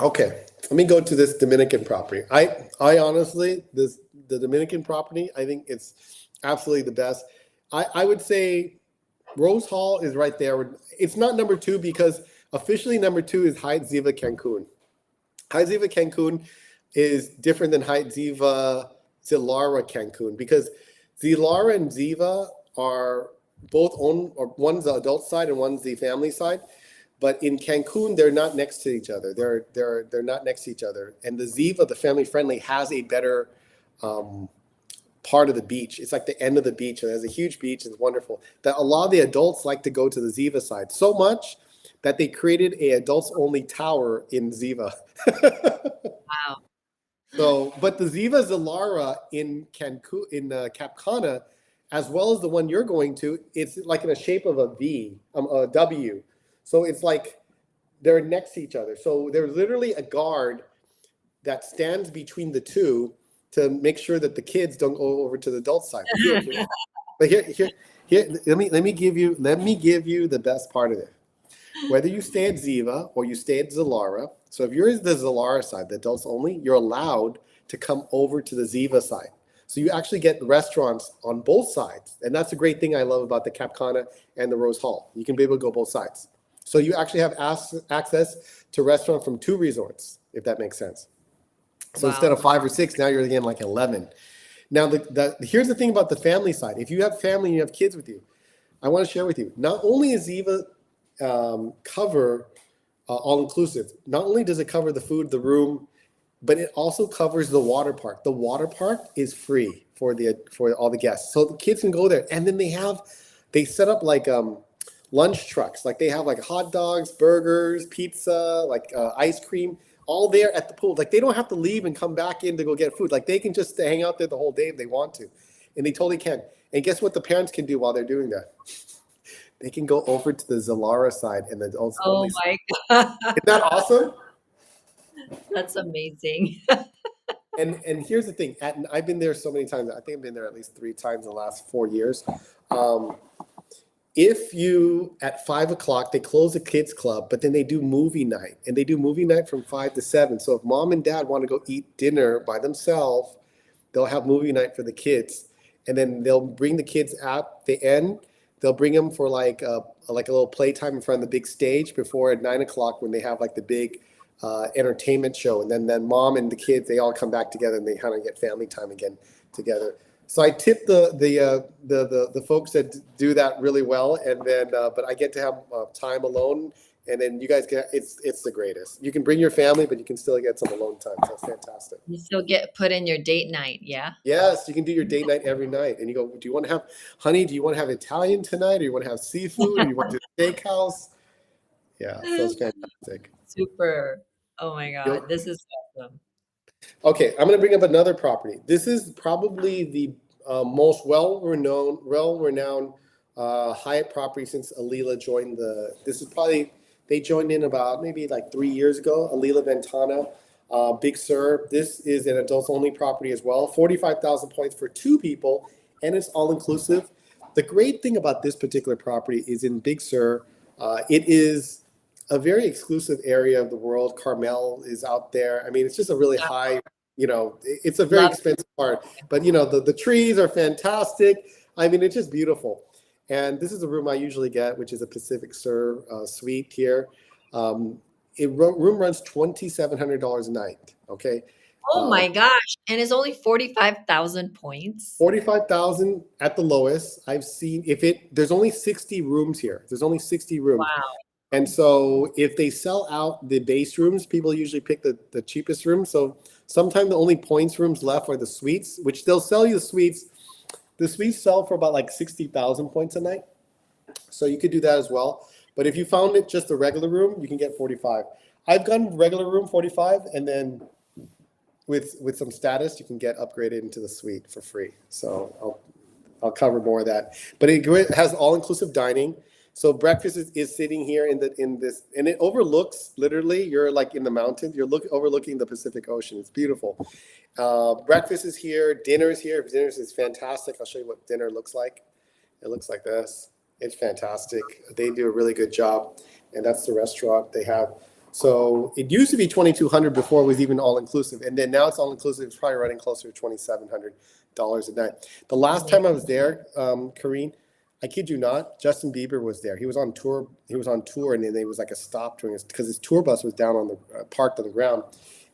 Okay, let me go to this Dominican property. I honestly, the Dominican property, I think it's absolutely the best. I would say Rose Hall is right there. It's not number 2 because officially number 2 is Hyatt Ziva Cancun. Hyatt Ziva Cancun is different than Hyatt Ziva Zilara Cancun because Zilara and Ziva are both owned, or one's the adult side and one's the family side. But in Cancun, they're not next to each other. They're not next to each other. And the Ziva, the family friendly, has a better part of the beach. It's like the end of the beach, and there's a huge beach. It's wonderful. That a lot of the adults like to go to the Ziva side so much that they created a adults only tower in Ziva. Wow. So, but the Ziva Zilara in Cancun, in Cap Cana, as well as the one you're going to, it's like in the shape of a V, a W. So it's like they're next to each other. So there's literally a guard that stands between the two to make sure that the kids don't go over to the adult side. But here, let me give you the best part of it. Whether you stay at Ziva or you stay at Zilara, so if you're at the Zilara side, the adults only, you're allowed to come over to the Ziva side. So you actually get restaurants on both sides. And that's a great thing I love about the Cap Cana and the Rose Hall. You can be able to go both sides. So you actually have access to restaurants from 2 resorts, if that makes sense. So Wow. instead of 5 or 6, now you're getting like 11. Now, here's the thing about the family side. If you have family and you have kids with you, I want to share with you, not only is Ziva cover all-inclusive, not only does it cover the food, the room, but it also covers the water park. The water park is free for all the guests. So the kids can go there. And then they set up like lunch trucks. Like they have like hot dogs, burgers, pizza, like ice cream, all there at the pool. Like they don't have to leave and come back in to go get food. Like they can just hang out there the whole day if they want to. And they totally can. And guess what the parents can do while they're doing that? They can go over to the Zilara side and the adults Oh only. my God. Isn't that awesome? That's amazing. And here's the thing. I've been there so many times. I think I've been there at least 3 times in the last 4 years. If you, at 5 o'clock, they close the kids club, but then they do movie night. And they do movie night from 5 to 7. So if mom and dad want to go eat dinner by themselves, they'll have movie night for the kids. And then they'll bring the kids at the end. They'll bring them for like a little playtime in front of the big stage before at 9 o'clock when they have like the big entertainment show. And then mom and the kids, they all come back together and they kind of get family time again together. So I tip the folks that do that really well. And then, but I get to have time alone. And then you guys get, it's the greatest. You can bring your family, but you can still get some alone time. So it's fantastic. You still get put in your date night, yeah? Yes, you can do your date night every night. And you go, do you want to have, honey, do you want to have Italian tonight? Or you want to have seafood? Or you want to do steakhouse? Yeah, so it's fantastic. Super. Oh my Yep. God, this is awesome. Okay, I'm going to bring up another property. This is probably the most well-renowned Hyatt property since Alila joined they joined in about maybe like 3 years ago, Alila Ventana, Big Sur. This is an adults-only property as well, 45,000 points for 2 people, and it's all-inclusive. The great thing about this particular property is in Big Sur, it is a very exclusive area of the world. Carmel is out there. I mean, it's just a really high, it's a very expensive part, but the trees are fantastic. I mean, it's just beautiful. And this is the room I usually get, which is a Pacific Sur suite here. Room runs $2,700 a night. Okay. Oh my gosh. And it's only 45,000 points. 45,000 at the lowest. I've seen there's only 60 rooms here. There's only 60 rooms. Wow. And so if they sell out the base rooms, people usually pick the cheapest room. So sometimes the only points rooms left are the suites, which they'll sell you the suites. The suites sell for about like 60,000 points a night. So you could do that as well. But if you found it just a regular room, you can get 45. I've gone regular room 45, and then with some status, you can get upgraded into the suite for free. So I'll cover more of that. But it has all-inclusive dining. So breakfast is sitting here in this, and it overlooks, literally, you're like in the mountains. You're overlooking the Pacific Ocean. It's beautiful. Breakfast is here. Dinner is here. Dinner is fantastic. I'll show you what dinner looks like. It looks like this. It's fantastic. They do a really good job, and that's the restaurant they have. So it used to be $2,200 before it was even all-inclusive, and then now it's all-inclusive. It's probably running closer to $2,700 a night. The last time I was there, Karine, I kid you not, Justin Bieber was there. He was on tour. And then there was like a stop during because his tour bus was down on the parked on the ground,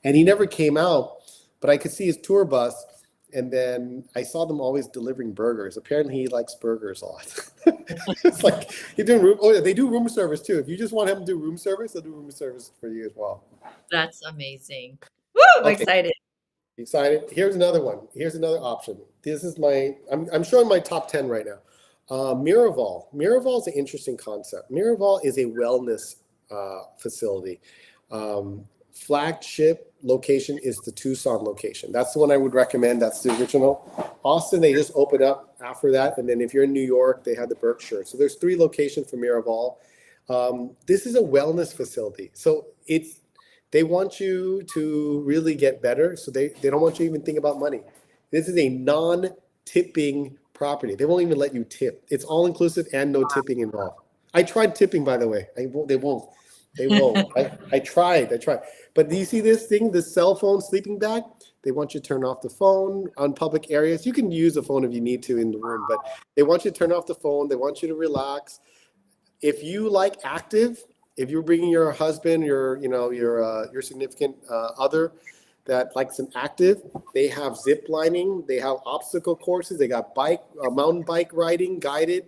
and he never came out. But I could see his tour bus, and then I saw them always delivering burgers. Apparently, he likes burgers a lot. It's like he's doing room. Oh yeah, they do room service too. If you just want him to do room service, they'll do room service for you as well. That's amazing. Woo, I'm Okay. excited. Excited? Here's another one. Here's another option. This is I'm showing my top 10 right now. Miraval. Miraval is an interesting concept. Miraval is a wellness facility. Flagship location is the Tucson location. That's the one I would recommend. That's the original. Austin, they just opened up after that. And then if you're in New York, they have the Berkshire. So there's 3 locations for Miraval. This is a wellness facility. So they want you to really get better. So they don't want you to even think about money. This is a non-tipping property. They won't even let you tip. It's all inclusive and no tipping involved. I tried tipping, by the way. They won't. They won't. I tried. But do you see this thing, this cell phone sleeping bag? They want you to turn off the phone on public areas. You can use the phone if you need to in the room, but they want you to turn off the phone. They want you to relax. If you like active, if you're bringing your husband, your significant other that likes an active, they have zip lining, they have obstacle courses, they got mountain bike riding, guided.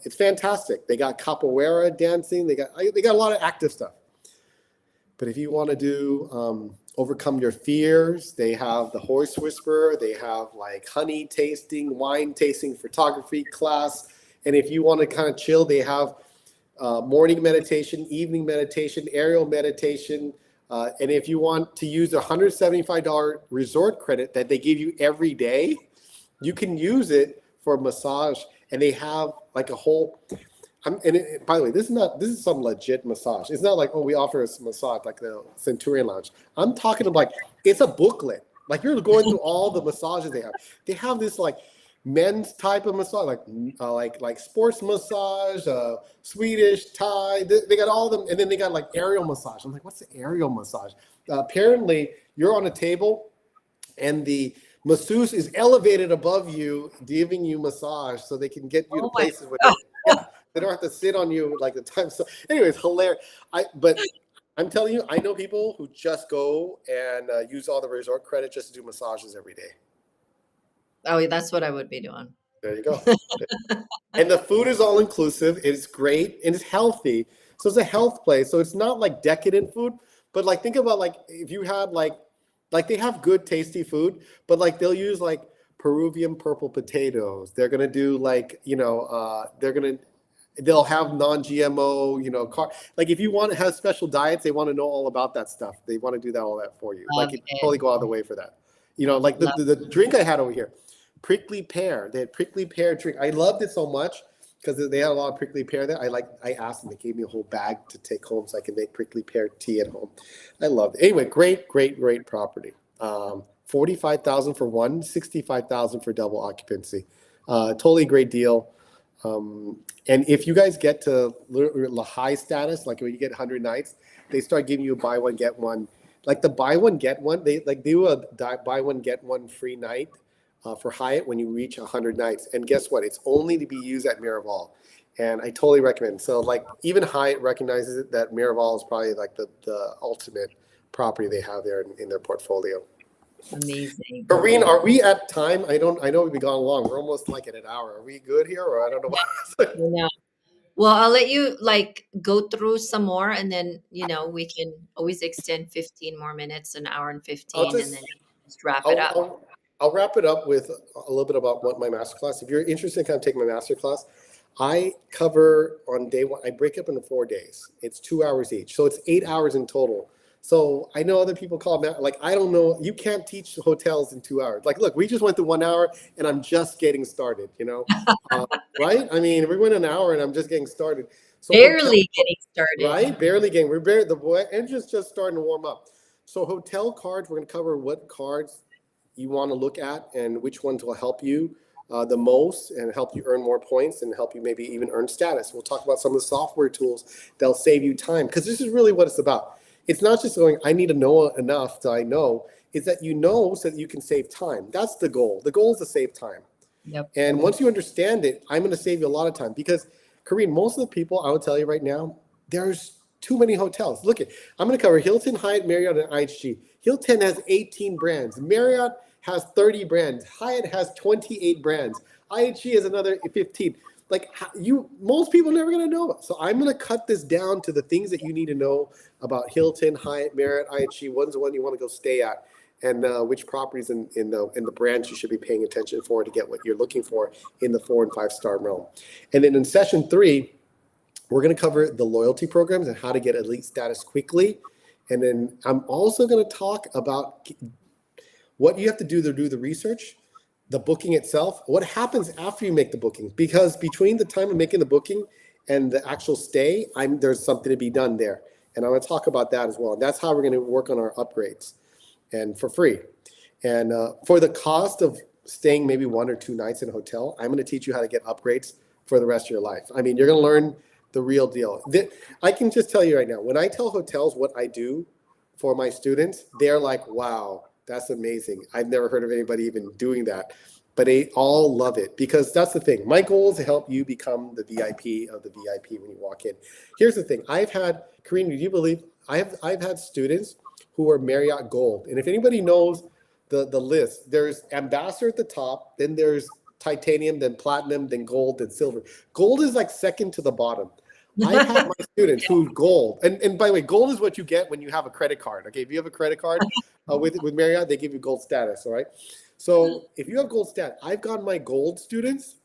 It's fantastic. They got capoeira dancing. They got a lot of active stuff. But if you want to do overcome your fears, they have the horse whisperer. They have like honey tasting, wine tasting, photography class. And if you want to kind of chill, they have morning meditation, evening meditation, aerial meditation. And if you want to use a $175 resort credit that they give you every day, you can use it for massage. And they have like a whole. By the way, this is some legit massage. It's not like, oh, we offer a massage like the Centurion Lounge. I'm talking about like it's a booklet. Like you're going through all the massages they have. They have this like men's type of massage, like sports massage, Swedish, Thai. They got all of them, and then they got like aerial massage. I'm like, what's the aerial massage? Apparently, you're on a table, and the masseuse is elevated above you, giving you massage, so they can get you to places where they don't have to sit on you like the time. So, anyways, hilarious. But I'm telling you, I know people who just go and use all the resort credit just to do massages every day. Oh, that's what I would be doing. There you go. And the food is all inclusive. It's great and it's healthy. So it's a health place. So it's not like decadent food, but like think about like if you had like they have good tasty food, but like they'll use like Peruvian purple potatoes. They're gonna do like they'll have non-GMO, like if you want to have special diets, they want to know all about that stuff. They want to do all that for you. Like you totally go out of the way for that. Like the drink I had over here. Prickly pear. They had prickly pear drink. I loved it so much because they had a lot of prickly pear there. I asked them. They gave me a whole bag to take home so I can make prickly pear tea at home. I loved it. Anyway, great property. $45,000 for one, $65,000 for double occupancy. Totally great deal. And if you guys get to high status, like when you get 100 nights, they start giving you a buy one get one. Like the buy one get one, they do a buy one get one free night. For Hyatt when you reach 100 nights. And guess what? It's only to be used at Miraval. And I totally recommend. So like even Hyatt recognizes it, that Miraval is probably like the ultimate property they have there in their portfolio. Amazing. Karine, are we at time? I know we've been gone long. We're almost like at an hour. Are we good here? Or I don't know. Yeah. Well, I'll let you like go through some more and then, we can always extend 15 more minutes, an hour and 15, and then just wrap it up. I'll wrap it up with a little bit about what my masterclass. If you're interested in kind of taking my masterclass, I cover on day one. I break up into 4 days. It's 2 hours each, so it's 8 hours in total. So I know other people call it like I don't know. You can't teach hotels in 2 hours. Like, look, we just went through 1 hour, and I'm just getting started. Right? I mean, we went an hour, and I'm just getting started. So barely getting started. Right? Barely getting. The engine's just starting to warm up. So hotel cards. We're going to cover what cards you want to look at and which ones will help you the most and help you earn more points and help you maybe even earn status. We'll talk about some of the software tools that'll save you time, because this is really what it's about. It's not just going, I need to know enough that I know. It's that you know so that you can save time. That's the goal. The goal is to save time. Yep. And once you understand it, I'm going to save you a lot of time, because Karine, most of the people, I will tell you right now, there's too many hotels. Look I'm going to cover Hilton, Hyatt, Marriott, and IHG. Hilton has 18 brands. Marriott has 30 brands. Hyatt has 28 brands. IHG has another 15. Like most people are never going to know about. So I'm going to cut this down to the things that you need to know about Hilton, Hyatt, Marriott, IHG. One's the one you want to go stay at. and which properties in the brands you should be paying attention for to get what you're looking for in the 4 and 5 star realm. And then in session 3, we're going to cover the loyalty programs and how to get elite status quickly. And then I'm also going to talk about what you have to do the research, the booking itself, what happens after you make the booking. Because between the time of making the booking and the actual stay, there's something to be done there. And I'm going to talk about that as well. And that's how we're going to work on our upgrades, and for free. And for the cost of staying maybe 1 or 2 nights in a hotel, I'm going to teach you how to get upgrades for the rest of your life. I mean, you're going to learn the real deal. I can just tell you right now, when I tell hotels what I do for my students, they're like, wow, that's amazing. I've never heard of anybody even doing that. But they all love it, because that's the thing. My goal is to help you become the VIP of the VIP when you walk in. Here's the thing. Karine, do you believe, I've had students who are Marriott Gold. And if anybody knows the list, there's Ambassador at the top, then there's Titanium, then Platinum, then Gold, then Silver. Gold is like second to the bottom. I've had my students who Gold, and by the way, Gold is what you get when you have a credit card. Okay, if you have a credit card with Marriott, they give you Gold status, all right? So if you have Gold status, I've gotten my Gold students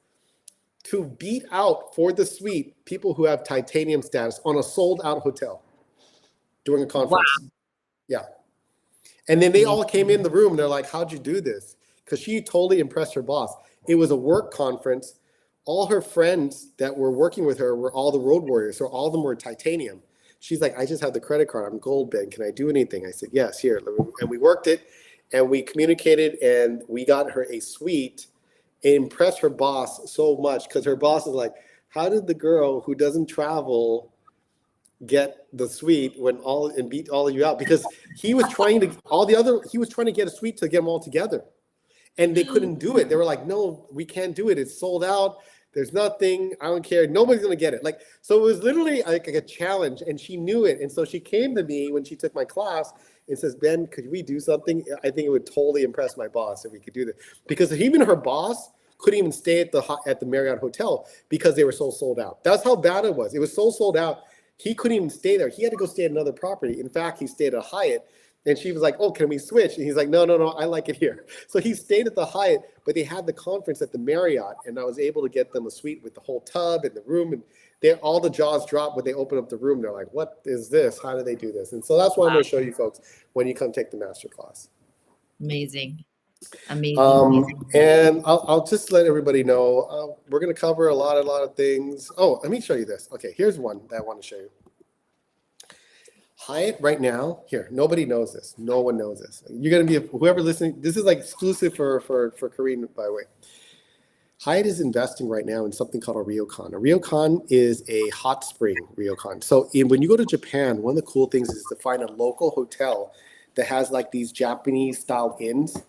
to beat out for the suite people who have Titanium status on a sold out hotel during a conference. Wow. Yeah. And then they all came in the room and they're like, how'd you do this? Because she totally impressed her boss. It was a work conference. All her friends that were working with her were all the road warriors. So all of them were Titanium. She's like, I just have the credit card. I'm Gold, Ben. Can I do anything? I said, yes, here. And we worked it and we communicated and we got her a suite. It impressed her boss so much, because her boss is like, how did the girl who doesn't travel get the suite and beat all of you out? Because he was trying to get a suite to get them all together. And they couldn't do it. They were like, no, we can't do it. It's sold out. There's nothing. I don't care. Nobody's going to get it. So it was literally like a challenge, and she knew it. And so she came to me when she took my class and says, Ben, could we do something? I think it would totally impress my boss if we could do this. Because even her boss couldn't even stay at the Marriott Hotel because they were so sold out. That's how bad it was. It was so sold out. He couldn't even stay there. He had to go stay at another property. In fact, he stayed at a Hyatt. And she was like, oh, can we switch? And he's like, no, I like it here. So he stayed at the Hyatt, but they had the conference at the Marriott, and I was able to get them a suite with the whole tub and the room. And all the jaws dropped when they opened up the room. They're like, what is this? How do they do this? And so that's what I'm going to show you folks when you come take the masterclass. Amazing. And I'll just let everybody know, we're going to cover a lot of things. Oh, let me show you this. Okay, here's one that I want to show you. Hyatt right now, here, nobody knows this. No one knows this. You're going to be, whoever listening, this is like exclusive for Karine, by the way. Hyatt is investing right now in something called a ryokan. A ryokan is a hot spring ryokan. So when you go to Japan, one of the cool things is to find a local hotel that has like these Japanese style inns,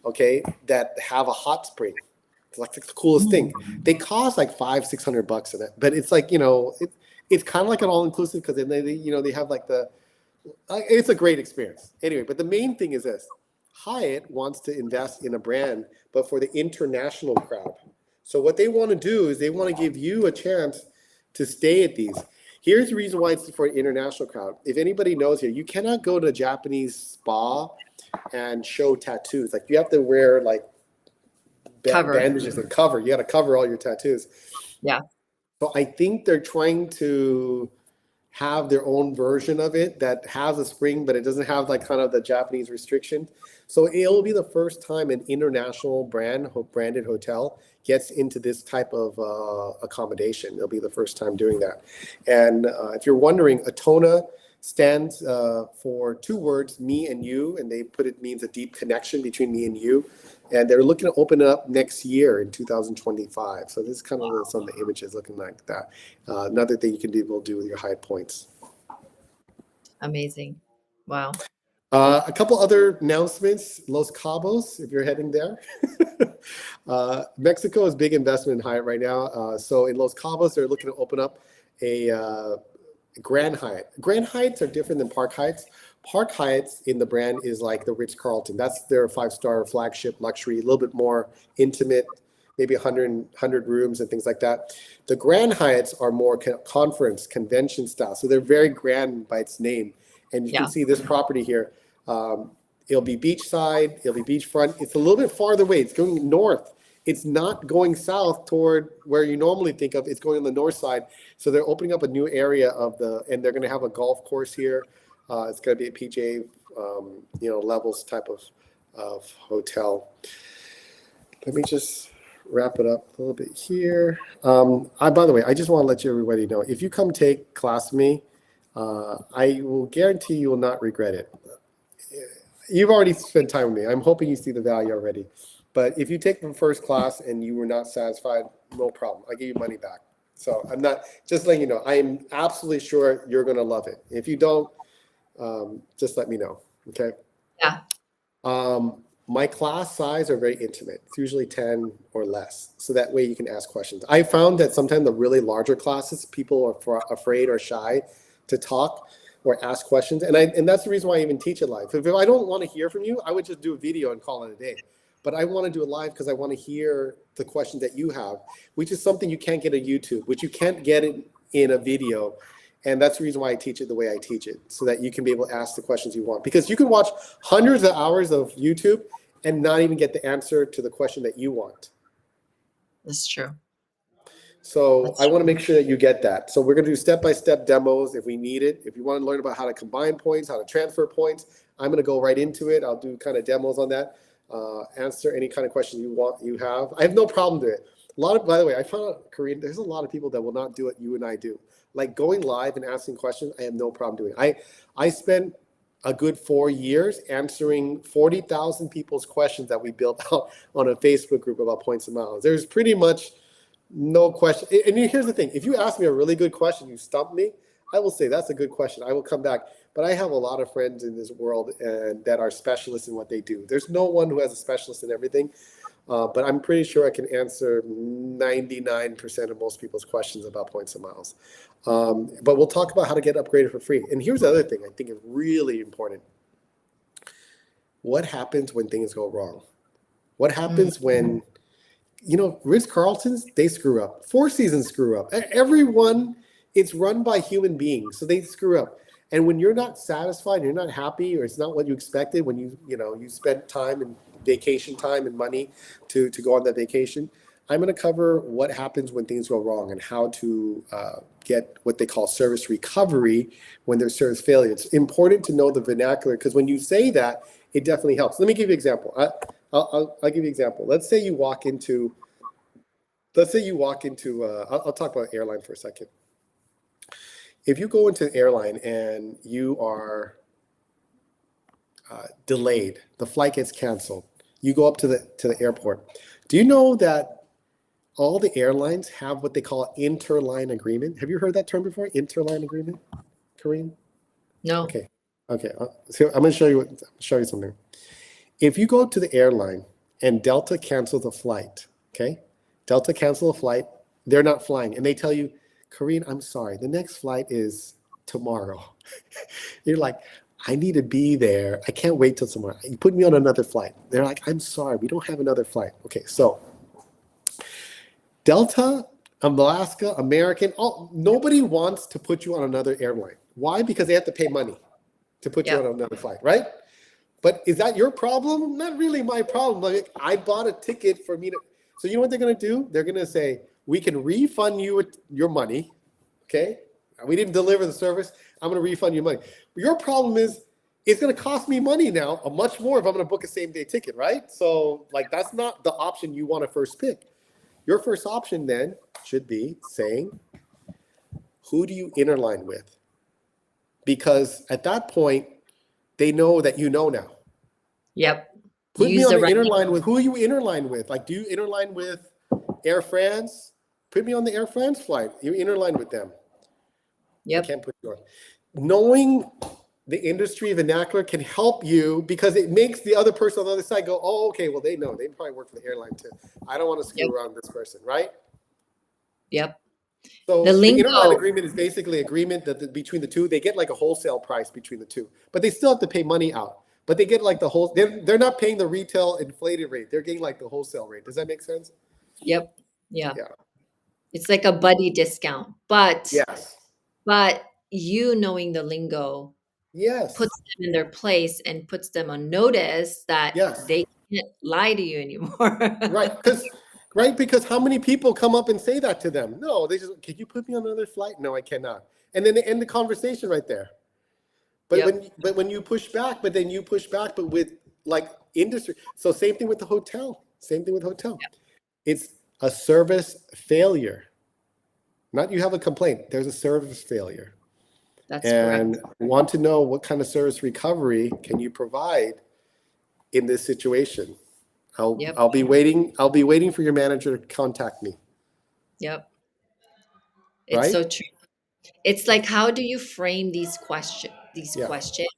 okay, that have a hot spring. It's like the coolest thing. They cost like $500-600 in it, but it's like, it's kind of like an all-inclusive, because then they have like it's a great experience. Anyway, but the main thing is this. Hyatt wants to invest in a brand, but for the international crowd. So what they want to do is they want to give you a chance to stay at these. Here's the reason why it's for an international crowd. If anybody knows here, you cannot go to a Japanese spa and show tattoos. Like, you have to wear like bandages and cover. You got to cover all your tattoos. Yeah. So I think they're trying to have their own version of it that has a spring, but it doesn't have like kind of the Japanese restriction. So it'll be the first time an international branded hotel gets into this type of accommodation. It'll be the first time doing that. And if you're wondering, Atona stands for 2 words, me and you, and it means a deep connection between me and you. And they're looking to open it up next year in 2025. So this is kind of some of the images looking like that. Another thing you can do with your Hyatt points. Amazing. Wow. A couple other announcements. Los Cabos, if you're heading there. Mexico is big investment in Hyatt right now. So in Los Cabos, they're looking to open up a Grand Hyatt. Grand Hyatts are different than Park Hyatts. Park Hyatts in the brand is like the Ritz-Carlton. That's their 5-star flagship luxury, a little bit more intimate, maybe 100 rooms and things like that. The Grand Hyatts are more conference, convention style. So they're very grand by its name. And you can see this property here. It'll be beachside. It'll be beachfront. It's a little bit farther away. It's going north. It's not going south toward where you normally think of. It's going on the north side. So they're opening up a new area and they're going to have a golf course here. It's going to be a PGA, levels type of hotel. Let me just wrap it up a little bit here. By the way, I just want to let everybody know, if you come take class with me, I will guarantee you will not regret it. You've already spent time with me. I'm hoping you see the value already. But if you take from first class and you were not satisfied, no problem. I give you money back. So I'm not, just letting you know, I am absolutely sure you're going to love it. If you don't, just let me know. Okay. Yeah. My class size are very intimate. It's usually 10 or less. So that way you can ask questions. I found that sometimes the really larger classes, people are afraid or shy to talk or ask questions. And that's the reason why I even teach it live. If I don't want to hear from you, I would just do a video and call it a day. But I want to do it live because I want to hear the questions that you have, which is something you can't get on YouTube, which you can't get it in a video. And that's the reason why I teach it the way I teach it, so that you can be able to ask the questions you want. Because you can watch hundreds of hours of YouTube and not even get the answer to the question that you want. That's true. So I want to make sure that you get that. So we're going to do step-by-step demos if we need it. If you want to learn about how to combine points, how to transfer points, I'm going to go right into it. I'll do kind of demos on that. Answer any kind of question you have. I have no problem doing it. By the way, I found out, Korean, there's a lot of people that will not do what you and I do. Like going live and asking questions, I have no problem doing it. I spent a good 4 years answering 40,000 people's questions that we built out on a Facebook group about points and miles. There's pretty much no question. And here's the thing. If you ask me a really good question, you stump me, I will say that's a good question. I will come back. But I have a lot of friends in this world that are specialists in what they do. There's no one who has a specialist in everything. But I'm pretty sure I can answer 99% of most people's questions about points and miles. But we'll talk about how to get upgraded for free. And here's the other thing I think is really important. What happens when things go wrong? What happens when, Ritz-Carlton's, they screw up. Four Seasons screw up. Everyone, it's run by human beings, so they screw up. And when you're not satisfied, you're not happy, or it's not what you expected when you spent time and vacation time and money to go on that vacation, I'm going to cover what happens when things go wrong and how to get what they call service recovery when there's service failure. It's important to know the vernacular, because when you say that, it definitely helps. Let me give you an example. I'll give you an example. Let's say you walk into, I'll talk about airline for a second. If you go into an airline and you are delayed, the flight gets canceled, you go up to the airport. Do you know that all the airlines have what they call interline agreement? Have you heard that term before? Interline agreement, Kareem? No. Okay. So I'm going to show you something. If you go to the airline and Delta cancels a flight, okay? Delta cancel a flight, they're not flying, and they tell you, Kareem, I'm sorry, the next flight is tomorrow. You're like, I need to be there. I can't wait till tomorrow. You put me on another flight. They're like, I'm sorry, we don't have another flight. Okay, so Delta, Alaska, American, nobody wants to put you on another airline. Why? Because they have to pay money to put you on another flight, right? But is that your problem? Not really my problem. Like, I bought a ticket for me to. So you know what they're going to do? They're going to say, we can refund you your money, okay? We didn't deliver the service. I'm going to refund you money. Your problem is it's going to cost me money now, much more if I'm going to book a same-day ticket, right? So, that's not the option you want to first pick. Your first option then should be saying, who do you interline with? Because at that point, they know that you know now. Yep. Put me on the interline with, who are you interline with? Like, do you interline with Air France? Put me on the Air France flight. You interline with them. Yep. I can't put you on. Knowing the industry vernacular can help you, because it makes the other person on the other side go, oh, okay, well, they know. They probably work for the airline too. I don't want to screw around this person, right? Yep. So the interline agreement is basically agreement that between the two, they get like a wholesale price between the two, but they still have to pay money out. But they get like the whole, they're not paying the retail inflated rate. They're getting like the wholesale rate. Does that make sense? Yep. Yeah. It's like a buddy discount, but yes. But you knowing the lingo Yes. puts them in their place and puts them on notice that Yes. they can't lie to you anymore. Right. Because how many people come up and say that to them? No, they just, can you put me on another flight? No, I cannot. And then they end the conversation right there. Yep. But when you push back, but then you push back, but with like industry. So same thing with the hotel. Same thing with hotel. It's a service failure. Not you have a complaint. There's a service failure. That's correct. And want to know what kind of service recovery can you provide in this situation. Yep. I'll be waiting. I'll be waiting for your manager to contact me. Yep. It's Right? so true. It's like, how do you frame these Yeah. questions,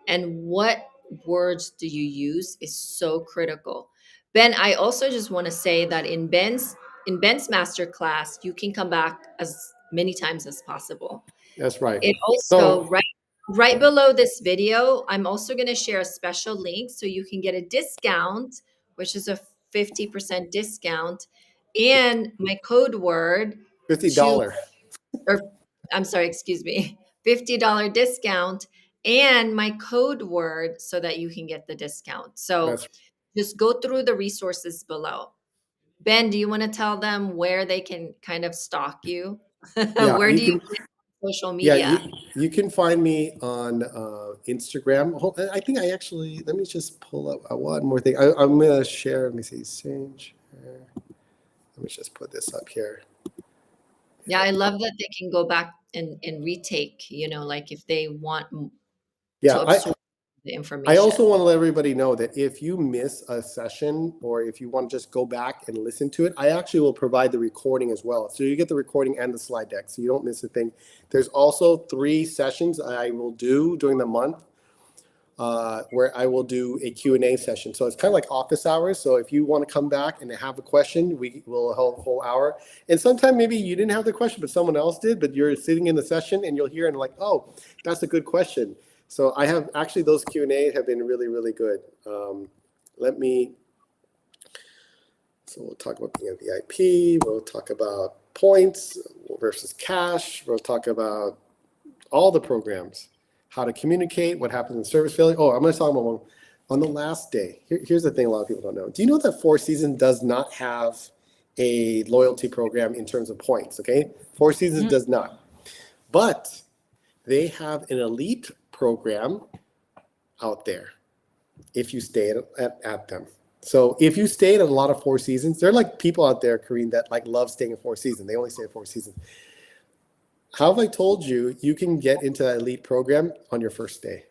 and what words do you use is so critical. Ben, I also just want to say that in Ben's master class, you can come back as many times as possible. That's right. It also, So right below this video, I'm also going to share a special link so you can get a discount, which is a 50% discount, and my code word to, $50. or I'm sorry, excuse me, $50 discount and my code word so that you can get the discount. So That's just go through the resources below. Ben, do you want to tell them where they can kind of stalk you? yeah. Where You do you can social yeah media? you can find me on Instagram. I think I actually let me just pull up one more thing. I'm gonna share. Let me see. Change. Let me just put this up here. Yeah, I love that they can go back and retake, like if they want Yeah. to absorb the I also information. want to let everybody know that if you miss a session or if you want to just go back and listen to it, I actually will provide the recording as well. So you get the recording and the slide deck, so you don't miss a thing. There's also 3 sessions I will do during the month where I will do a Q&A session. So it's kind of like office hours. So if you want to come back and have a question, we will hold a whole hour. And sometimes maybe you didn't have the question, but someone else did, but you're sitting in the session and you'll hear and like, oh, that's a good question. So I have actually those Q&A have been really, really good. So we'll talk about being a VIP. We'll talk about points versus cash. We'll talk about all the programs, how to communicate, what happens in service failure. Oh, I'm going to talk about one on the last day. Here's the thing a lot of people don't know. Do you know that Four Seasons does not have a loyalty program in terms of points? Okay, Four Seasons Mhm. does not, but they have an elite program out there if you stay at them. So if you stayed at a lot of Four Seasons, there are like people out there, Karine, that like love staying at Four Seasons. They only stay at Four Seasons. How have I told you you can get into that elite program on your first day?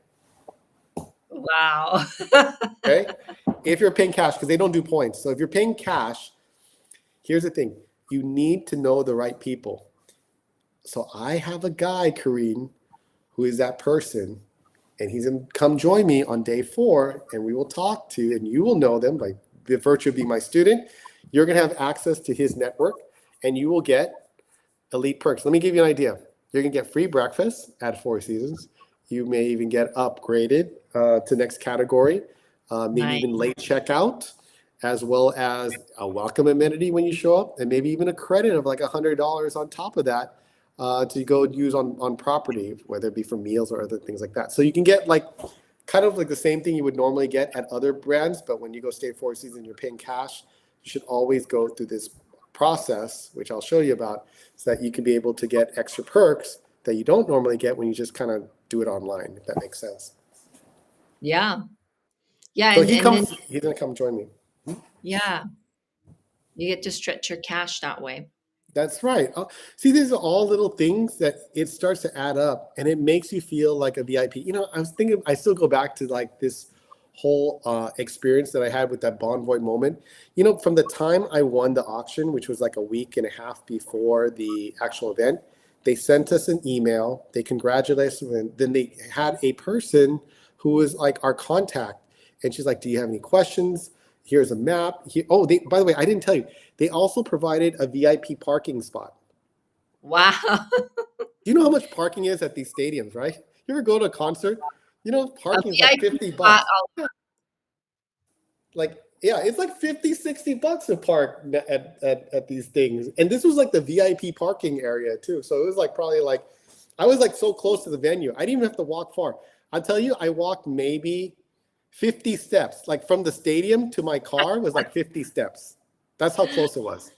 Wow. Okay. If you're paying cash, because they don't do points. So if you're paying cash, here's the thing. You need to know the right people. So I have a guy, Karine, who is that person, and he's going to come join me on day 4, and we will talk to, and you will know them by the virtue of being my student. You're going to have access to his network, and you will get elite perks. Let me give you an idea. You're going to get free breakfast at Four Seasons. You may even get upgraded to next category, maybe Nice. even late checkout, as well as a welcome amenity when you show up, and maybe even a credit of like $100 on top of that to go use on property, whether it be for meals or other things like that. So you can get like kind of like the same thing you would normally get at other brands, but when you go stay at Four Seasons and you're paying cash, you should always go through this process, which I'll show you about, so that you can be able to get extra perks that you don't normally get when you just kind of do it online, if that makes sense. Yeah. Yeah, So and then he's gonna come join me. yeah, you get to stretch your cash that way. That's right. See, these are all little things that it starts to add up, and it makes you feel like a VIP. I was thinking, I still go back to like this whole experience that I had with that Bond Void moment. From the time I won the auction, which was like a week and a half before the actual event, they sent us an email. They congratulated us, and then they had a person who was like our contact, and she's like, "Do you have any questions? Here's a map." By the way, I didn't tell you. They also provided a VIP parking spot. Wow. Do you know how much parking is at these stadiums, right? You ever go to a concert? A Parking is like VIP 50 spot. bucks. Like, yeah, it's like 50, 60 bucks to park at these things. And this was like the VIP parking area too. So it was like probably like, I was like so close to the venue. I didn't even have to walk far. I'll tell you, I walked maybe 50 steps. Like from the stadium to my car was like 50 steps. That's how close it was.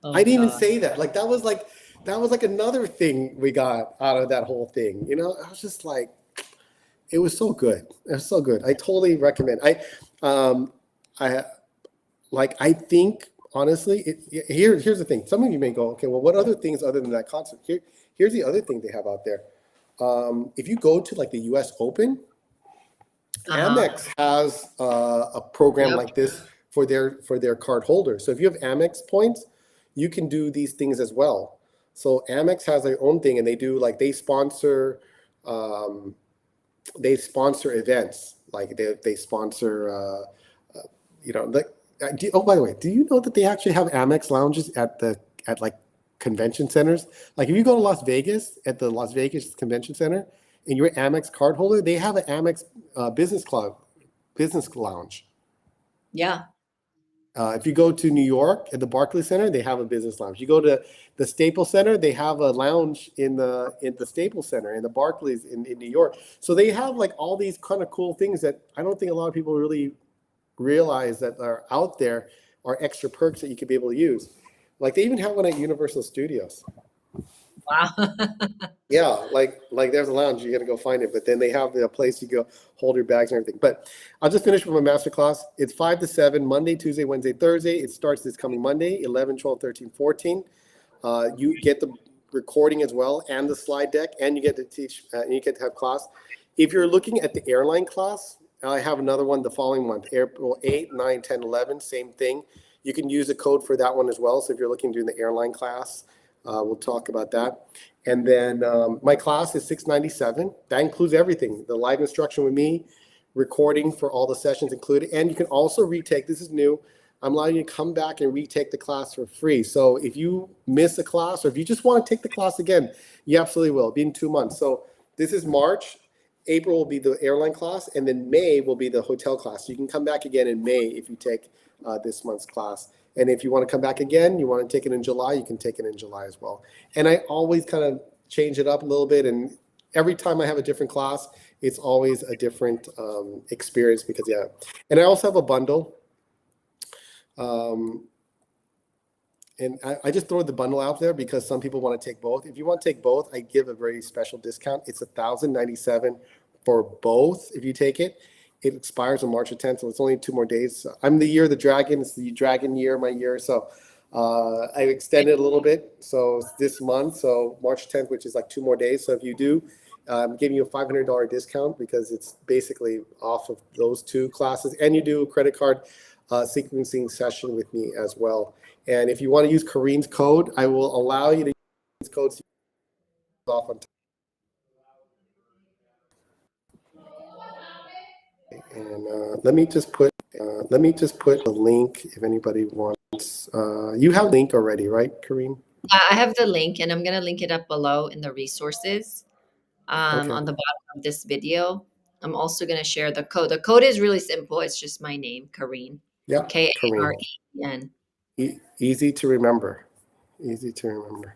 I Oh didn't even God. say that. Like that was like another thing we got out of that whole thing. You know, I was just like, it was so good. It was so good. I totally recommend. Um, I I think honestly, here's the thing. Some of you may go, okay, well, what other things other than that concert? Here's the other thing they have out there. If you go to like the U.S. Open, Uh-huh. Amex has a program Yep. like this for their card holders. So if you have Amex points, you can do these things as well. So Amex has their own thing, and they do like um, they sponsor events, like they sponsor you know like oh, by the way, do you know that they actually have Amex lounges at like convention centers? Like if you go to Las Vegas at the Las Vegas Convention Center and you're an Amex card holder, they have an Amex business club, business lounge. Yeah. If you go to New York at the Barclays Center, they have a business lounge. You go to the Staples Center, they have a lounge in the Staples Center in the Barclays in New York. So they have like all these kind of cool things that I don't think a lot of people really realize that are out there are extra perks that you could be able to use. Like they even have one at Universal Studios. Wow. Yeah, like there's a lounge, you got to go find it. But then they have the place you go hold your bags and everything. But I'll just finish with my master class. It's 5 to 7, Monday, Tuesday, Wednesday, Thursday. It starts this coming Monday, 11, 12, 13, 14. You get the recording as well and the slide deck, and you get to teach, and you get to have class. If you're looking at the airline class, I have another one the following month, April 8, 9, 10, 11, same thing. You can use a code for that one as well. So if you're looking to do the airline class, we'll talk about that. And then my class is $697. That includes everything, the live instruction with me, recording for all the sessions included. And you can also retake, this is new, I'm allowing you to come back and retake the class for free. So if you miss a class or if you just want to take the class again, you absolutely will. It'll be in 2 months. So this is March. April will be the airline class, and then May will be the hotel class. So you can come back again in May if you take this month's class. And if you want to come back again, you want to take it in July, you can take it in July as well. And I always kind of change it up a little bit. And every time I have a different class, it's always a different experience because, yeah. And I also have a bundle. Um, and I just throw the bundle out there because some people want to take both. If you want to take both, I give a very special discount. It's $1,097 for both. If you take it, it expires on March 10th, so it's only 2 more days. I'm the year of the dragon. It's the dragon year, my year. So I extended a little bit. So it's this month, so March 10th, which is like 2 more days. So if you do, I'm giving you a $500 discount because it's basically off of those two classes, and you do a credit card sequencing session with me as well. And if you want to use Kareen's code, I will allow you to use codes off on time. And let me just put a link if anybody wants. You have a link already, right, Kareen? I have the link and I'm going to link it up below in the resources Okay. on the bottom of this video. I'm also going to share the code. The code is really simple. It's just my name, Kareen, Yeah, Kareen. Kareen. Easy to remember. Easy to remember.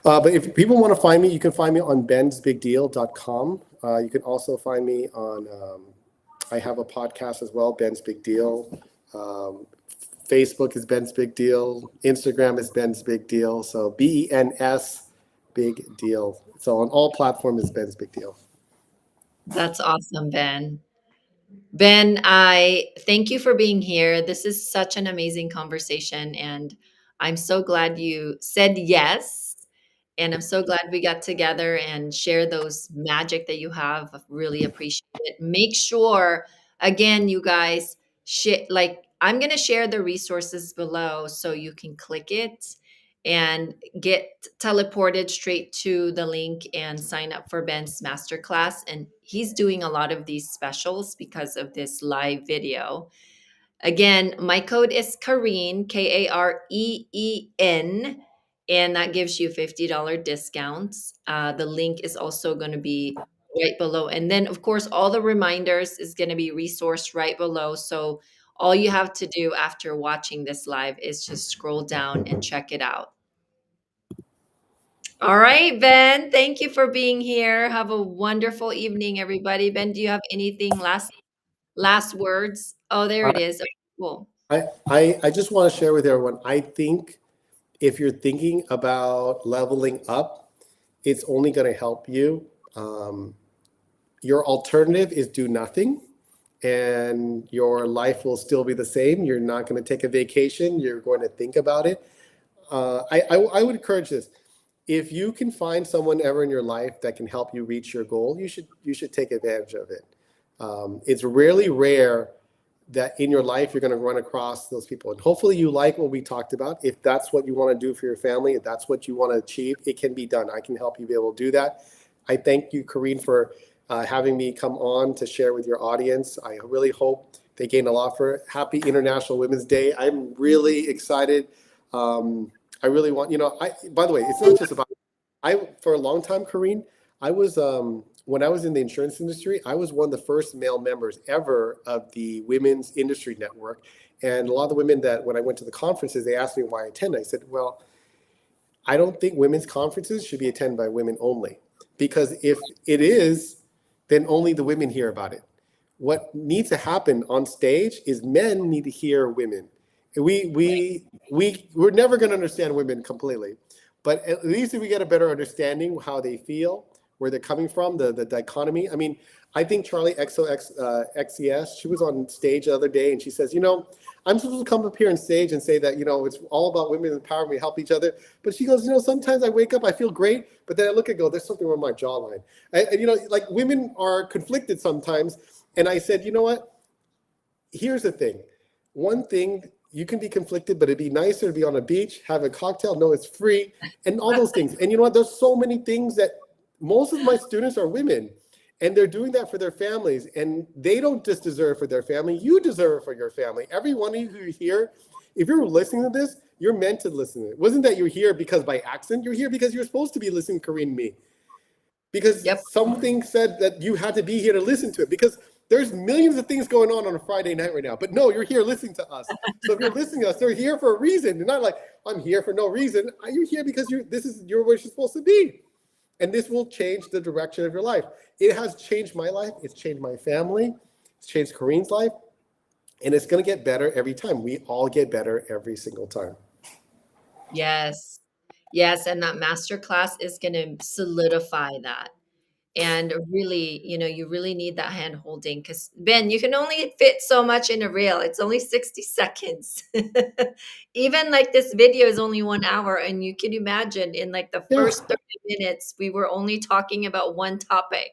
But if people want to find me, you can find me on bensbigdeal.com. You can also find me on, I have a podcast as well, Ben's Big Deal. Um, Facebook is Ben's Big Deal. Instagram is Ben's Big Deal. So BENS Big Deal. So on all platforms is Ben's Big Deal. That's awesome, Ben. Ben, I thank you for being here. This is such an amazing conversation, and I'm so glad you said yes. And I'm so glad we got together and share those magic that you have. I really appreciate it. Make sure, again, you guys, like I'm going to share the resources below so you can click it and get teleported straight to the link and sign up for Ben's masterclass. And he's doing a lot of these specials because of this live video. Again, my code is Kareen, Kareen, and that gives you $50 discounts. The link is also going to be right below. And then, of course, all the reminders is going to be resourced right below. So all you have to do after watching this live is just scroll down and check it out. All right, Ben. Thank you for being here. Have a wonderful evening, everybody. Ben, do you have anything last words? Oh, there I, it is. Okay, cool. I just want to share with everyone. I think if you're thinking about leveling up, it's only going to help you. Um, your alternative is do nothing, and your life will still be the same. You're not going to take a vacation. You're going to think about it. I would encourage this. If you can find someone ever in your life that can help you reach your goal, you should take advantage of it. It's really rare that in your life you're going to run across those people, and hopefully you like what we talked about. If that's what you want to do for your family, if that's what you want to achieve, it can be done. I can help you be able to do that. I thank you, Kareen, for having me come on to share with your audience. I really hope they gain a lot for it. Happy International Women's Day. I'm really excited. I really want, by the way, it's not just about, for a long time, Kareen, I was, when I was in the insurance industry, I was one of the first male members ever of the Women's Industry Network. And a lot of the women that, when I went to the conferences, they asked me why I attend. I said, well, I don't think women's conferences should be attended by women only. Because if it is, then only the women hear about it. What needs to happen on stage is men need to hear women. We're never going to understand women completely, but at least if we get a better understanding how they feel, where they're coming from, the dichotomy. I mean, I think Charlie XCS, she was on stage the other day and she says, I'm supposed to come up here on stage and say that, it's all about women empowerment, we help each other. But she goes, sometimes I wake up, I feel great, but then I look and go, there's something wrong with my jawline. And like women are conflicted sometimes. And I said, you know what? Here's the thing. One thing, you can be conflicted, but it'd be nicer to be on a beach, have a cocktail, know it's free, and all those things. And you know what? There's so many things that most of my students are women, and they're doing that for their families. And they don't just deserve it for their family. You deserve it for your family. Every one of you who are here, if you're listening to this, you're meant to listen to it. It wasn't that you're here because by accident. You're here because you're supposed to be listening to Kareen and me. Because Yep. something said that you had to be here to listen to it. Because there's millions of things going on a Friday night right now. But no, you're here listening to us. So if you're listening to us, they're here for a reason. They're not like, I'm here for no reason. You're here because this is where you're supposed to be. And this will change the direction of your life. It has changed my life. It's changed my family. It's changed Kareen's life. And it's going to get better every time. We all get better every single time. Yes. Yes. And that master class is going to solidify that. And really, you really need that hand holding because Ben, you can only fit so much in a reel. It's only 60 seconds. Even like this video is only 1 hour. And you can imagine in like the Yeah, first 30 minutes, we were only talking about one topic.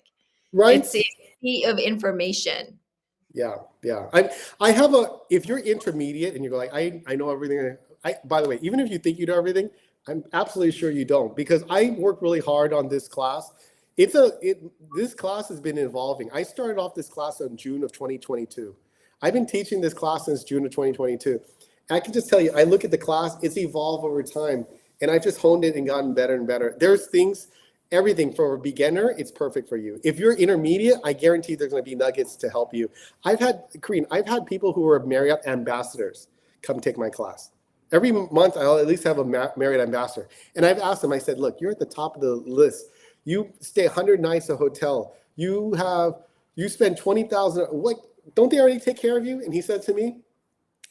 right? It's a sea of information. Yeah, yeah. If you're intermediate and you're like, I know everything. By the way, even if you think you know everything, I'm absolutely sure you don't, because I worked really hard on this class. This class has been evolving. I started off this class in June of 2022. I've been teaching this class since June of 2022. And I can just tell you, I look at the class, it's evolved over time, and I just honed it and gotten better and better. There's things, everything for a beginner, it's perfect for you. If you're intermediate, I guarantee there's going to be nuggets to help you. Kareen, I've had people who are Marriott ambassadors come take my class. Every month, I'll at least have a Marriott ambassador. And I've asked them, I said, look, you're at the top of the list. You stay 100 nights at a hotel. You spend 20,000. What, don't they already take care of you? And he said to me,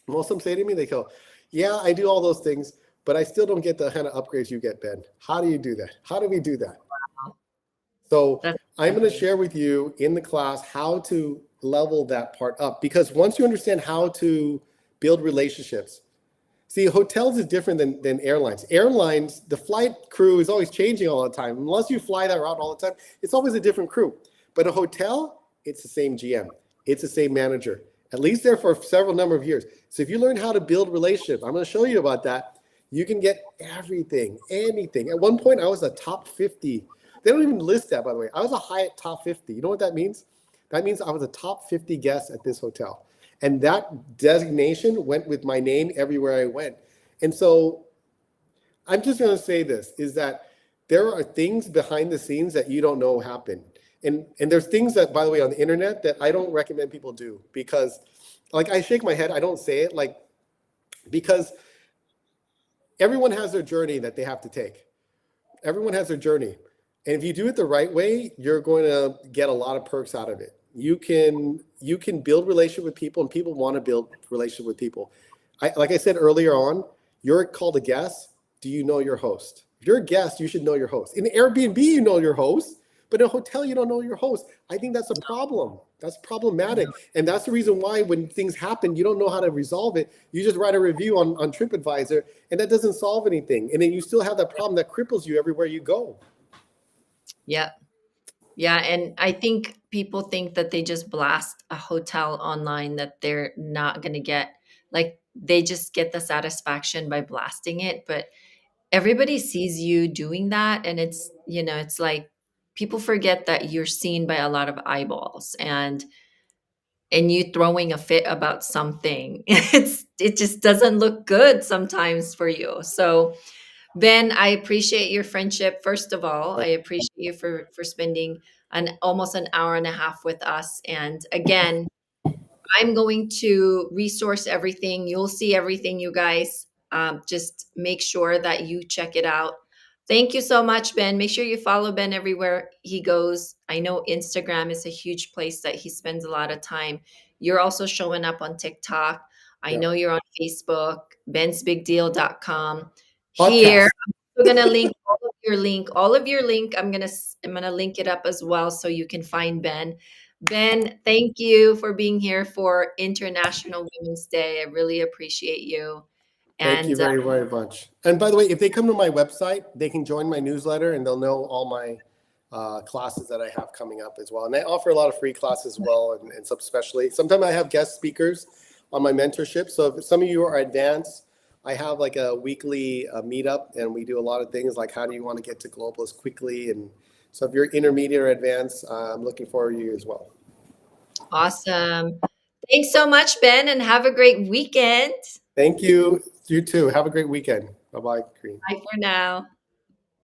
most of them say to me, they go, yeah, I do all those things, but I still don't get the kind of upgrades you get, Ben. How do you do that? How do we do that? So That's I'm going to share with you in the class how to level that part up, because once you understand how to build relationships, see, hotels is different than airlines. Airlines, the flight crew is always changing all the time. Unless you fly that route all the time, it's always a different crew. But a hotel, it's the same GM. It's the same manager, at least there for several number of years. So if you learn how to build relationships, I'm going to show you about that. You can get everything, anything. At one point, I was a top 50. They don't even list that, by the way. I was a Hyatt top 50. You know what that means? That means I was a top 50 guest at this hotel. And that designation went with my name everywhere I went. And so I'm just going to say this, is that there are things behind the scenes that you don't know happen. And there's things that, by the way, on the internet that I don't recommend people do, because like I shake my head, I don't say it, like, because everyone has their journey that they have to take. Everyone has their journey. And if you do it the right way, you're going to get a lot of perks out of it. You can build relationship with people, and people want to build relationship with people. Like I said earlier on, you're called a guest. Do you know your host? If you're a guest, you should know your host. In Airbnb, you know your host, but in a hotel, you don't know your host. I think that's a problem. That's problematic. And that's the reason why when things happen, you don't know how to resolve it. You just write a review on TripAdvisor, and that doesn't solve anything. And then you still have that problem that cripples you everywhere you go. Yeah. Yeah, and I think people think that they just blast a hotel online that they're not going to get, like, they just get the satisfaction by blasting it, but everybody sees you doing that, and it's like people forget that you're seen by a lot of eyeballs, and you throwing a fit about something. It just doesn't look good sometimes for you. So Ben, I appreciate your friendship. First of all, I appreciate you for spending an almost an hour and a half with us. And again, I'm going to resource everything. You'll see everything, you guys. Just make sure that you check it out. Thank you so much, Ben. Make sure you follow Ben everywhere he goes. I know Instagram is a huge place that he spends a lot of time. You're also showing up on TikTok. I Yeah. know you're on Facebook, bensbigdeal.com. Here, Podcast. I'm going to link all of your link. I'm gonna link it up as well so you can find Ben. Ben, thank you for being here for International Women's Day. I really appreciate you. Thank you And very, very much. And by the way, if they come to my website, they can join my newsletter and they'll know all my classes that I have coming up as well. And I offer a lot of free classes as well, and some especially. Sometimes I have guest speakers on my mentorship. So if some of you are advanced, I have like a weekly meetup, and we do a lot of things like how do you want to get to globalist quickly. And so if you're intermediate or advanced, I'm looking forward to you as well. awesome. Thanks so much, Ben, and have a great weekend. Thank you. You too. Have a great weekend. Bye-bye, Green. Bye for now.